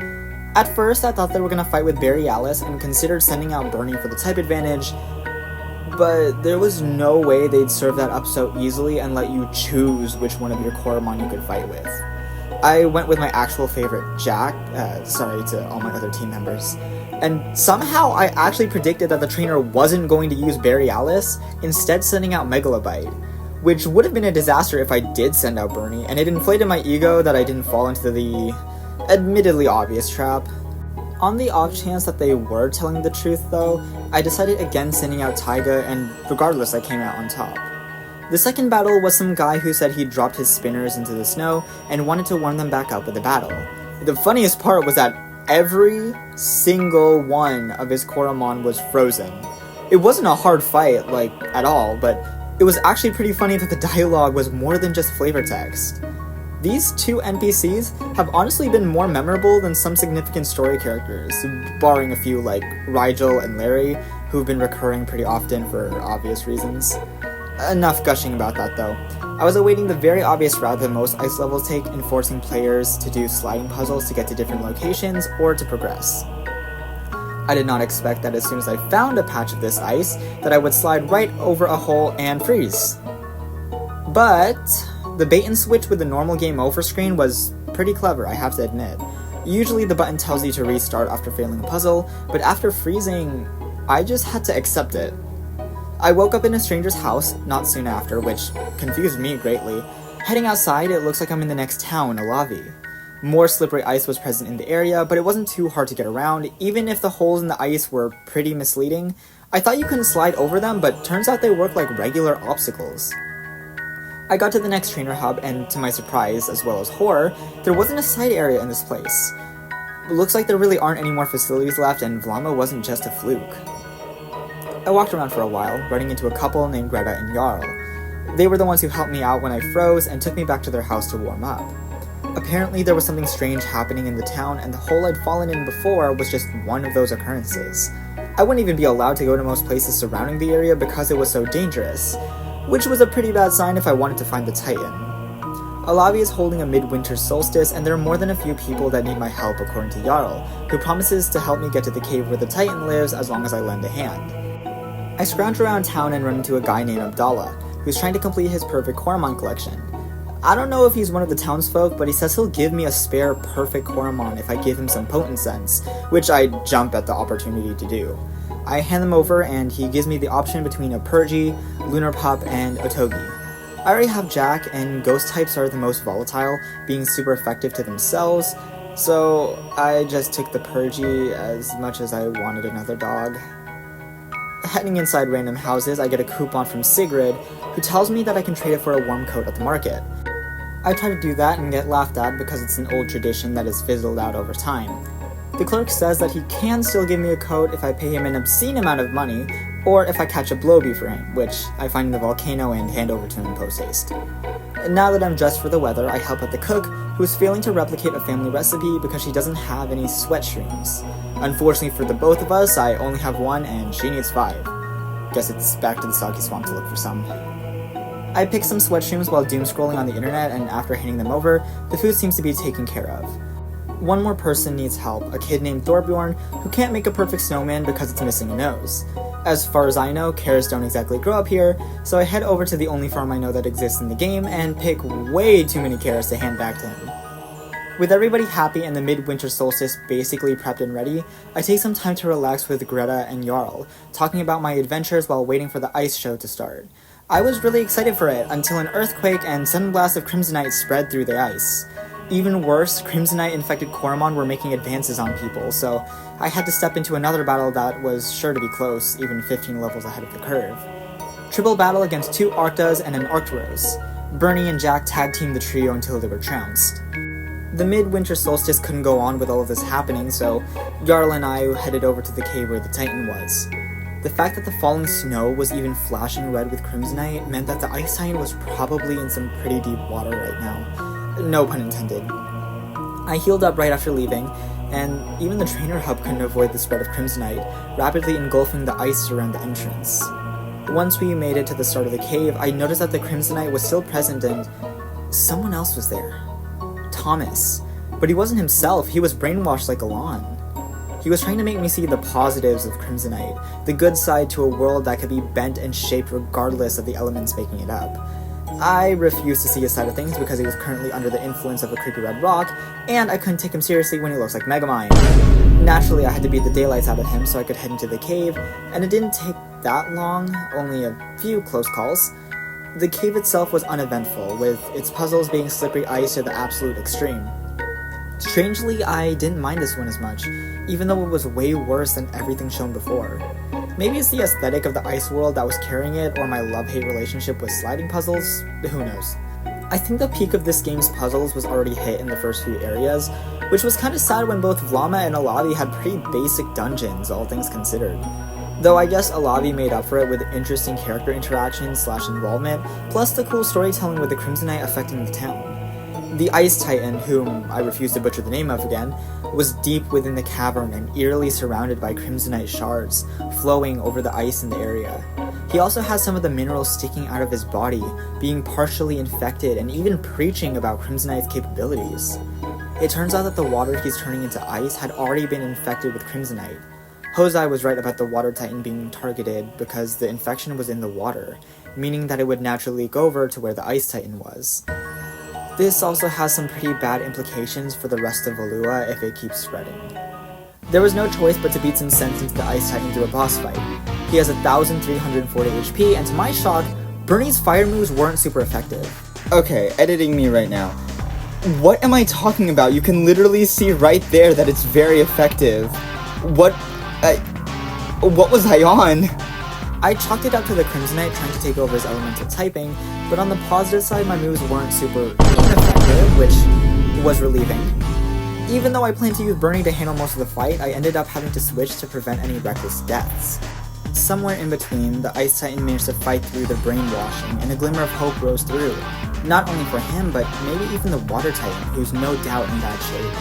At first, I thought they were going to fight with Barry Alice and considered sending out Bernie for the type advantage, but there was no way they'd serve that up so easily and let you choose which one of your Coromon you could fight with. I went with my actual favorite, Jack, sorry to all my other team members, and somehow I actually predicted that the trainer wasn't going to use Barry Alice, instead sending out Megalobite, which would have been a disaster if I did send out Bernie, and it inflated my ego that I didn't fall into the admittedly obvious trap. On the off chance that they were telling the truth though, I decided against sending out Taiga, and regardless I came out on top. The second battle was some guy who said he dropped his spinners into the snow and wanted to warm them back up with the battle. The funniest part was that every single one of his Coromon was frozen. It wasn't a hard fight, at all, but it was actually pretty funny that the dialogue was more than just flavor text. These 2 NPCs have honestly been more memorable than some significant story characters, barring a few like Rigel and Larry, who've been recurring pretty often for obvious reasons. Enough gushing about that though. I was awaiting the very obvious route that most ice levels take in forcing players to do sliding puzzles to get to different locations or to progress. I did not expect that as soon as I found a patch of this ice, that I would slide right over a hole and freeze. But the bait and switch with the normal game over screen was pretty clever, I have to admit. Usually the button tells you to restart after failing a puzzle, but after freezing, I just had to accept it. I woke up in a stranger's house not soon after, which confused me greatly. Heading outside, it looks like I'm in the next town, Alavi. More slippery ice was present in the area, but it wasn't too hard to get around, even if the holes in the ice were pretty misleading. I thought you couldn't slide over them, but turns out they work like regular obstacles. I got to the next trainer hub, and to my surprise, as well as horror, there wasn't a side area in this place. It looks like there really aren't any more facilities left, and Vlamma wasn't just a fluke. I walked around for a while, running into a couple named Greta and Jarl. They were the ones who helped me out when I froze and took me back to their house to warm up. Apparently there was something strange happening in the town, and the hole I'd fallen in before was just one of those occurrences. I wouldn't even be allowed to go to most places surrounding the area because it was so dangerous, which was a pretty bad sign if I wanted to find the Titan. Alavi is holding a midwinter solstice, and there are more than a few people that need my help according to Jarl, who promises to help me get to the cave where the Titan lives as long as I lend a hand. I scrounge around town and run into a guy named Abdallah, who's trying to complete his perfect Coromon collection. I don't know if he's one of the townsfolk, but he says he'll give me a spare perfect Coromon if I give him some potent sense, which I jump at the opportunity to do. I hand them over and he gives me the option between a Purgy, Lunar Pup, and Otogi. I already have Jack, and ghost types are the most volatile, being super effective to themselves, so I just took the Purgy as much as I wanted another dog. Heading inside random houses, I get a coupon from Sigrid, who tells me that I can trade it for a warm coat at the market. I try to do that and get laughed at because it's an old tradition that has fizzled out over time. The clerk says that he can still give me a coat if I pay him an obscene amount of money, or if I catch a blowbee for him, which I find in the volcano and hand over to him post-haste. Now that I'm dressed for the weather, I help out the cook, who is failing to replicate a family recipe because she doesn't have any sweat streams. Unfortunately for the both of us, I only have one and she needs 5. Guess it's back to the soggy swamp to look for some. I pick some sweat streams while doom scrolling on the internet, and after handing them over, the food seems to be taken care of. One more person needs help, a kid named Thorbjorn, who can't make a perfect snowman because it's missing a nose. As far as I know, carrots don't exactly grow up here, so I head over to the only farm I know that exists in the game and pick way too many carrots to hand back to him. With everybody happy and the midwinter solstice basically prepped and ready, I take some time to relax with Greta and Jarl, talking about my adventures while waiting for the ice show to start. I was really excited for it until an earthquake and sudden blast of Crimsonite spread through the ice. Even worse, Crimsonite-infected Coromon were making advances on people, so I had to step into another battle that was sure to be close, even 15 levels ahead of the curve. Triple battle against 2 Arctas and an Arcturus. Bernie and Jack tag-teamed the trio until they were trounced. The midwinter solstice couldn't go on with all of this happening, so Jarl and I headed over to the cave where the Titan was. The fact that the falling snow was even flashing red with Crimsonite meant that the Ice Titan was probably in some pretty deep water right now. No pun intended. I healed up right after leaving, and even the trainer hub couldn't avoid the spread of Crimsonite, rapidly engulfing the ice around the entrance. Once we made it to the start of the cave, I noticed that the Crimsonite was still present and someone else was there. Thomas. But he wasn't himself, he was brainwashed like Alon. He was trying to make me see the positives of Crimsonite, the good side to a world that could be bent and shaped regardless of the elements making it up. I refused to see his side of things because he was currently under the influence of a creepy red rock, and I couldn't take him seriously when he looks like Megamind. Naturally, I had to beat the daylights out of him so I could head into the cave, and it didn't take that long, only a few close calls. The cave itself was uneventful, with its puzzles being slippery ice to the absolute extreme. Strangely, I didn't mind this one as much, even though it was way worse than everything shown before. Maybe it's the aesthetic of the ice world that was carrying it, or my love-hate relationship with sliding puzzles, who knows. I think the peak of this game's puzzles was already hit in the first few areas, which was kinda sad when both Vlamma and Alavi had pretty basic dungeons, all things considered. Though I guess Alavi made up for it with interesting character interactions / involvement, plus the cool storytelling with the Crimsonite affecting the town. The Ice Titan, whom I refuse to butcher the name of again, was deep within the cavern and eerily surrounded by Crimsonite shards, flowing over the ice in the area. He also has some of the minerals sticking out of his body, being partially infected and even preaching about Crimsonite's capabilities. It turns out that the water he's turning into ice had already been infected with Crimsonite. Hozai was right about the Water Titan being targeted because the infection was in the water, meaning that it would naturally go over to where the Ice Titan was. This also has some pretty bad implications for the rest of Valua if it keeps spreading. There was no choice but to beat some sense into the Ice Titan through a boss fight. He has 1,340 HP, and to my shock, Bernie's fire moves weren't super effective. Okay, editing me right now. What am I talking about? You can literally see right there that it's very effective. What was I on? I chalked it up to the Crimsonite trying to take over his elemental typing, but on the positive side, my moves weren't super ineffective, which was relieving. Even though I planned to use Bernie to handle most of the fight, I ended up having to switch to prevent any reckless deaths. Somewhere in between, the Ice Titan managed to fight through the brainwashing, and a glimmer of hope rose through. Not only for him, but maybe even the Water Titan, who's no doubt in bad shape.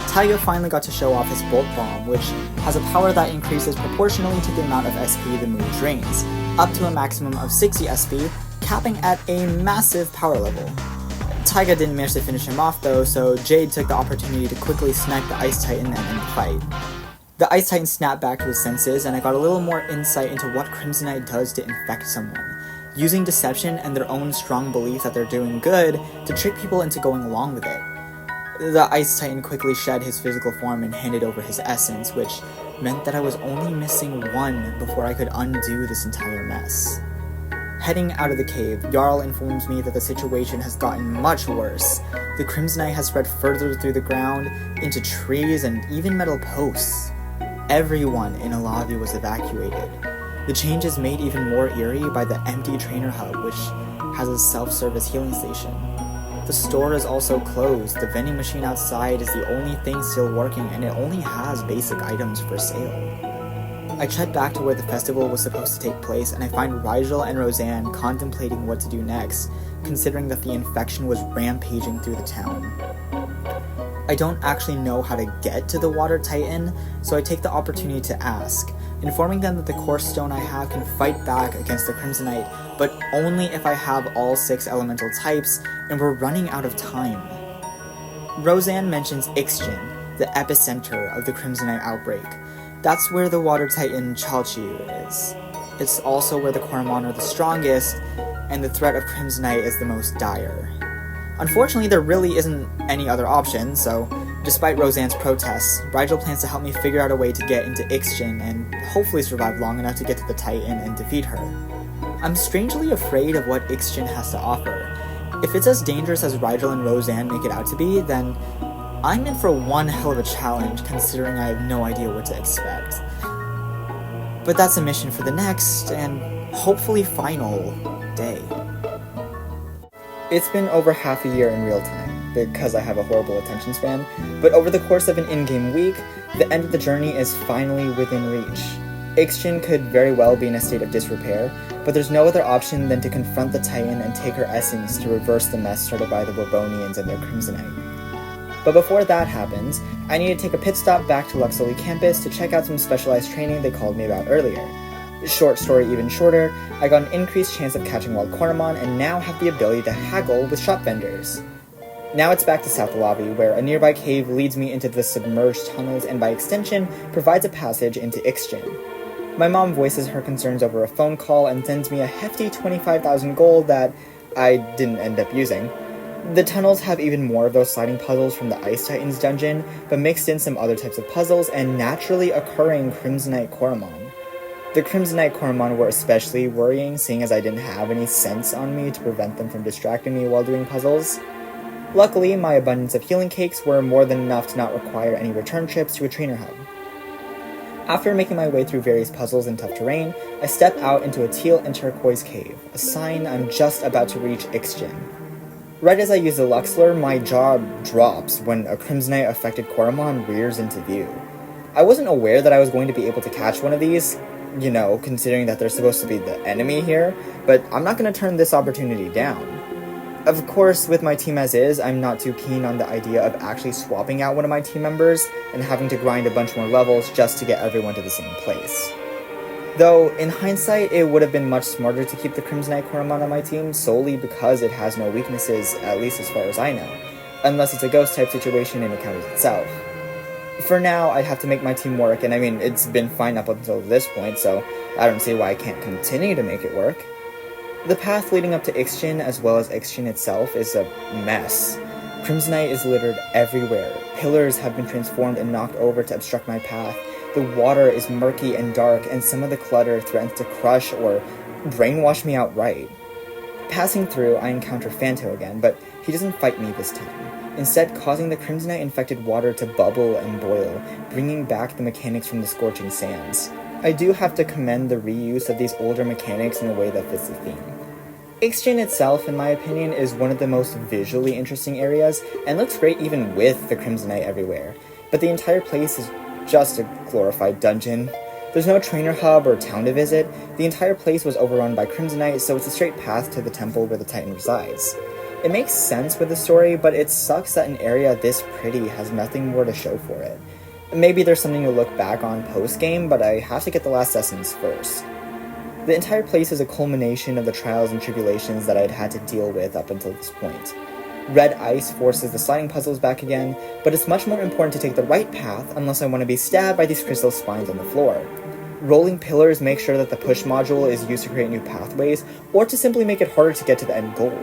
Taiga finally got to show off his Bolt Bomb, which has a power that increases proportionally to the amount of SP the move drains, up to a maximum of 60 SP, capping at a massive power level. Taiga didn't manage to finish him off though, so Jade took the opportunity to quickly snipe the Ice Titan and end the fight. The Ice Titan snapped back to his senses, and I got a little more insight into what Crimsonite does to infect someone, using deception and their own strong belief that they're doing good to trick people into going along with it. The Ice Titan quickly shed his physical form and handed over his essence, which meant that I was only missing one before I could undo this entire mess. Heading out of the cave, Jarl informs me that the situation has gotten much worse. The Crimsonite has spread further through the ground, into trees and even metal posts. Everyone in Alavi was evacuated. The change is made even more eerie by the empty trainer hub, which has a self-service healing station. The store is also closed. The vending machine outside is the only thing still working, and it only has basic items for sale. I tread back to where the festival was supposed to take place, and I find Rigel and Roseanne contemplating what to do next, considering that the infection was rampaging through the town. I don't actually know how to get to the Water Titan, so I take the opportunity to ask, informing them that the Core Stone I have can fight back against the Crimsonite, but only if I have all 6 elemental types, and we're running out of time. Roseanne mentions Ixqun, the epicenter of the Crimsonite outbreak. That's where the Water Titan Chalchiu is. It's also where the Coromon are the strongest, and the threat of Crimsonite is the most dire. Unfortunately, there really isn't any other option, so despite Roseanne's protests, Rigel plans to help me figure out a way to get into Ixqun and hopefully survive long enough to get to the Titan and defeat her. I'm strangely afraid of what Ixqun has to offer. If it's as dangerous as Rigel and Roseanne make it out to be, then I'm in for one hell of a challenge, considering I have no idea what to expect. But that's a mission for the next, and hopefully final, day. It's been over half a year in real time, because I have a horrible attention span, but over the course of an in-game week, the end of the journey is finally within reach. Ixqun could very well be in a state of disrepair, but there's no other option than to confront the Titan and take her essence to reverse the mess started by the Wabonians and their Crimsonite. But before that happens, I need to take a pit stop back to Luxoli campus to check out some specialized training they called me about earlier. Short story even shorter, I got an increased chance of catching wild Coromon and now have the ability to haggle with shop vendors. Now it's back to South Alavi, where a nearby cave leads me into the submerged tunnels and by extension provides a passage into Ixqun. My mom voices her concerns over a phone call and sends me a hefty 25,000 gold that I didn't end up using. The tunnels have even more of those sliding puzzles from the Ice Titans dungeon, but mixed in some other types of puzzles and naturally occurring Crimsonite Coromon. The Crimsonite Coromon were especially worrying, seeing as I didn't have any sense on me to prevent them from distracting me while doing puzzles. Luckily, my abundance of healing cakes were more than enough to not require any return trips to a trainer hub. After making my way through various puzzles and tough terrain, I step out into a teal and turquoise cave, a sign I'm just about to reach Ixqun. Right as I use the Luxlure, my jaw drops when a Crimsonite-affected Coromon rears into view. I wasn't aware that I was going to be able to catch one of these, considering that they're supposed to be the enemy here, but I'm not going to turn this opportunity down. Of course, with my team as is, I'm not too keen on the idea of actually swapping out one of my team members and having to grind a bunch more levels just to get everyone to the same place. Though, in hindsight, it would have been much smarter to keep the Crimsonite Coromon on my team solely because it has no weaknesses, at least as far as I know, unless it's a ghost-type situation and it counters itself. For now, I'd have to make my team work, and it's been fine up until this point, so I don't see why I can't continue to make it work. The path leading up to Ixqun, as well as Ixqun itself, is a mess. Crimsonite is littered everywhere. Pillars have been transformed and knocked over to obstruct my path. The water is murky and dark, and some of the clutter threatens to crush or brainwash me outright. Passing through, I encounter Phanto again, but he doesn't fight me this time, instead causing the Crimsonite-infected water to bubble and boil, bringing back the mechanics from the Scorching Sands. I do have to commend the reuse of these older mechanics in a way that fits the theme. Ixqun itself, in my opinion, is one of the most visually interesting areas, and looks great even with the Crimsonite everywhere, but the entire place is just a glorified dungeon. There's no trainer hub or town to visit. The entire place was overrun by Crimsonite, so it's a straight path to the temple where the Titan resides. It makes sense with the story, but it sucks that an area this pretty has nothing more to show for it. Maybe there's something to look back on post-game, but I have to get the last essence first. The entire place is a culmination of the trials and tribulations that I'd had to deal with up until this point. Red ice forces the sliding puzzles back again, but it's much more important to take the right path unless I want to be stabbed by these crystal spines on the floor. Rolling pillars make sure that the push module is used to create new pathways, or to simply make it harder to get to the end goal.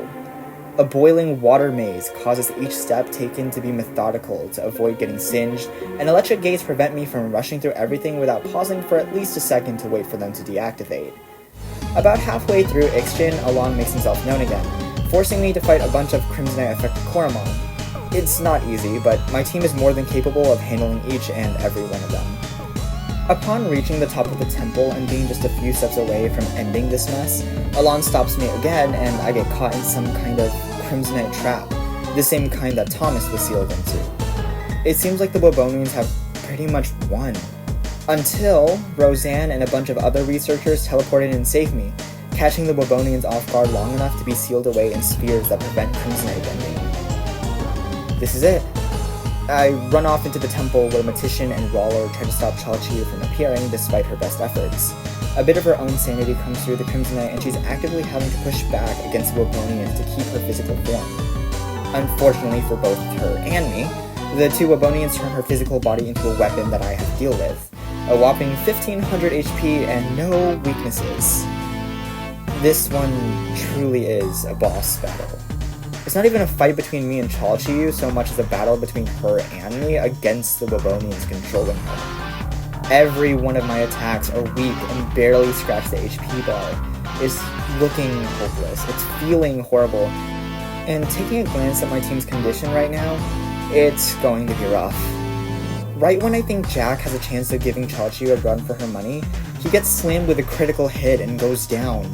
A boiling water maze causes each step taken to be methodical to avoid getting singed, and electric gates prevent me from rushing through everything without pausing for at least a second to wait for them to deactivate. About halfway through Ixqun, Alon makes himself known again, forcing me to fight a bunch of Crimsonite-affected Coromon. It's not easy, but my team is more than capable of handling each and every one of them. Upon reaching the top of the temple and being just a few steps away from ending this mess, Alon stops me again and I get caught in some kind of Crimsonite trap, the same kind that Thomas was sealed into. It seems like the Wobonians have pretty much won. Until Roseanne and a bunch of other researchers teleported and saved me, catching the Wobonians off guard long enough to be sealed away in spheres that prevent Crimsonite bending. This is it. I run off into the temple where Matician and Roller try to stop Chalchiu from appearing despite her best efforts. A bit of her own sanity comes through the Crimsonite and she's actively having to push back against the Wobonians to keep her physical form. Unfortunately for both her and me, the two Wobonians turn her physical body into a weapon that I have to deal with. A whopping 1500 HP and no weaknesses. This one truly is a boss battle. It's not even a fight between me and Chalchiu so much as a battle between her and me against the Wobonians controlling her. Every one of my attacks are weak and barely scratch the HP bar. It's looking hopeless. It's feeling horrible. And taking a glance at my team's condition right now, it's going to be rough. Right when I think Jack has a chance of giving Chalchiu a run for her money, he gets slammed with a critical hit and goes down.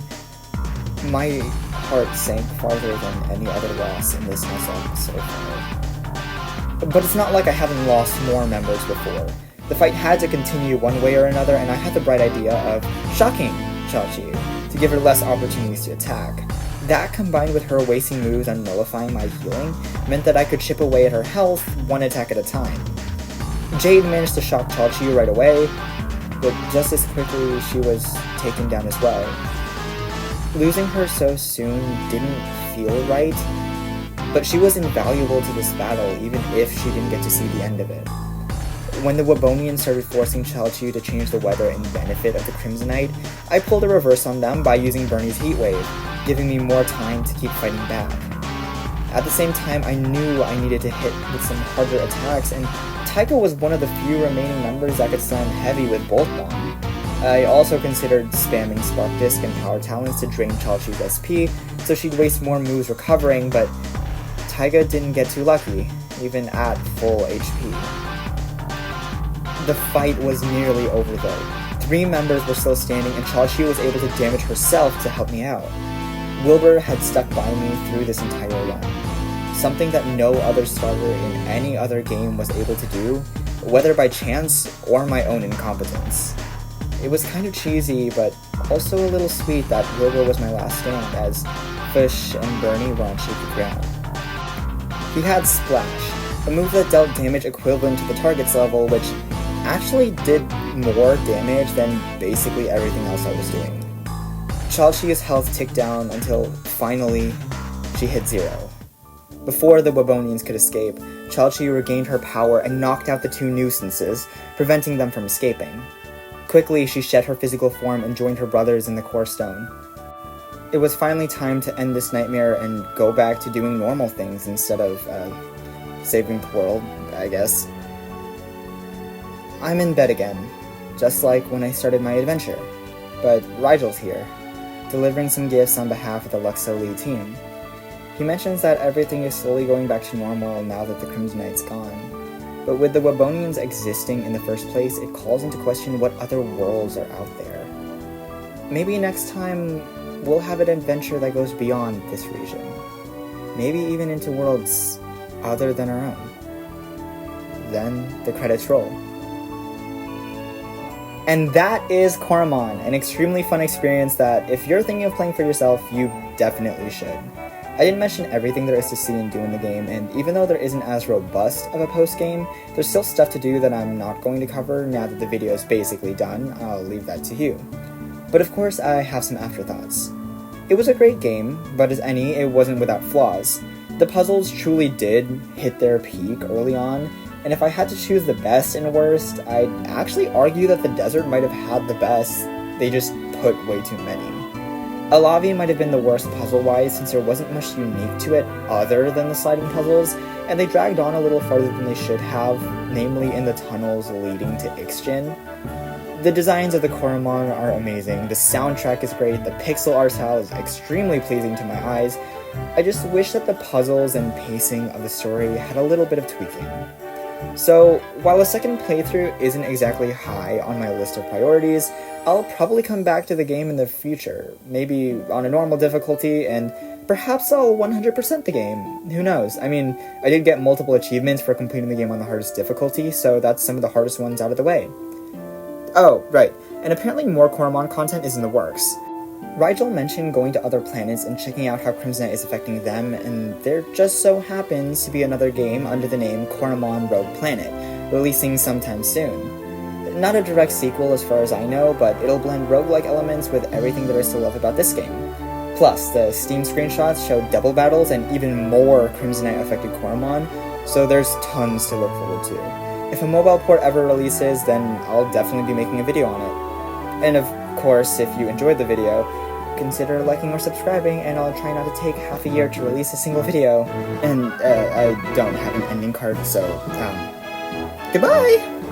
My heart sank farther than any other loss in this Nuzlocke so far. But it's not like I haven't lost more members before. The fight had to continue one way or another, and I had the bright idea of shocking Chalchiu to give her less opportunities to attack. That, combined with her wasting moves on nullifying my healing, meant that I could chip away at her health one attack at a time. Jade managed to shock Chalchiu right away, but just as quickly she was taken down as well. Losing her so soon didn't feel right, but she was invaluable to this battle even if she didn't get to see the end of it. When the Wobonians started forcing Chalchiu to change the weather in benefit of the Crimsonite, I pulled a reverse on them by using Bernie's Heat Wave, giving me more time to keep fighting back. At the same time, I knew I needed to hit with some harder attacks, and Taiga was one of the few remaining members that could slam heavy with Bolt Bomb. I also considered spamming Spark Disc and Power Talons to drain Chalchiu's SP, so she'd waste more moves recovering, but Taiga didn't get too lucky, even at full HP. The fight was nearly over though. 3 members were still standing and Chalchiu was able to damage herself to help me out. Wilbur had stuck by me through this entire run. Something that no other starter in any other game was able to do, whether by chance or my own incompetence. It was kind of cheesy, but also a little sweet that Wilbur was my last stand, as Fish and Bernie were on shaky ground. He had Splash, a move that dealt damage equivalent to the target's level, which actually did more damage than basically everything else I was doing. Chalchiu's health ticked down until, finally, she hit 0. Before the Wobonians could escape, Chalchiu regained her power and knocked out the 2 nuisances, preventing them from escaping. Quickly, she shed her physical form and joined her brothers in the Core Stone. It was finally time to end this nightmare and go back to doing normal things instead of, saving the world, I guess. I'm in bed again, just like when I started my adventure, but Rigel's here, delivering some gifts on behalf of the Luxo team. He mentions that everything is slowly going back to normal now that the Crimsonite's gone. But with the Wobonians existing in the first place, it calls into question what other worlds are out there. Maybe next time, we'll have an adventure that goes beyond this region. Maybe even into worlds other than our own. Then the credits roll. And that is Coromon, an extremely fun experience that, if you're thinking of playing for yourself, you definitely should. I didn't mention everything there is to see and do in the game, and even though there isn't as robust of a post-game, there's still stuff to do that I'm not going to cover now that the video is basically done. I'll leave that to you. But of course, I have some afterthoughts. It was a great game, but as any, it wasn't without flaws. The puzzles truly did hit their peak early on, and if I had to choose the best and worst, I'd actually argue that the desert might have had the best, they just put way too many. Alavi might have been the worst puzzle-wise since there wasn't much unique to it other than the sliding puzzles, and they dragged on a little farther than they should have, namely in the tunnels leading to Ixqun. The designs of the Coromon are amazing, the soundtrack is great, the pixel art style is extremely pleasing to my eyes. I just wish that the puzzles and pacing of the story had a little bit of tweaking. So, while a second playthrough isn't exactly high on my list of priorities, I'll probably come back to the game in the future, maybe on a normal difficulty, and perhaps I'll 100% the game. Who knows? I mean, I did get multiple achievements for completing the game on the hardest difficulty, so that's some of the hardest ones out of the way. Oh, right, and apparently more Coromon content is in the works. Rigel mentioned going to other planets and checking out how Crimson Knight is affecting them, and there just so happens to be another game under the name Coromon Rogue Planet, releasing sometime soon. Not a direct sequel as far as I know, but it'll blend roguelike elements with everything there is to love about this game. Plus, the Steam screenshots show double battles and even more Crimson Knight affected Coromon, so there's tons to look forward to. If a mobile port ever releases, then I'll definitely be making a video on it. And of course, if you enjoyed the video, consider liking or subscribing, and I'll try not to take half a year to release a single video. And I don't have an ending card, so, goodbye!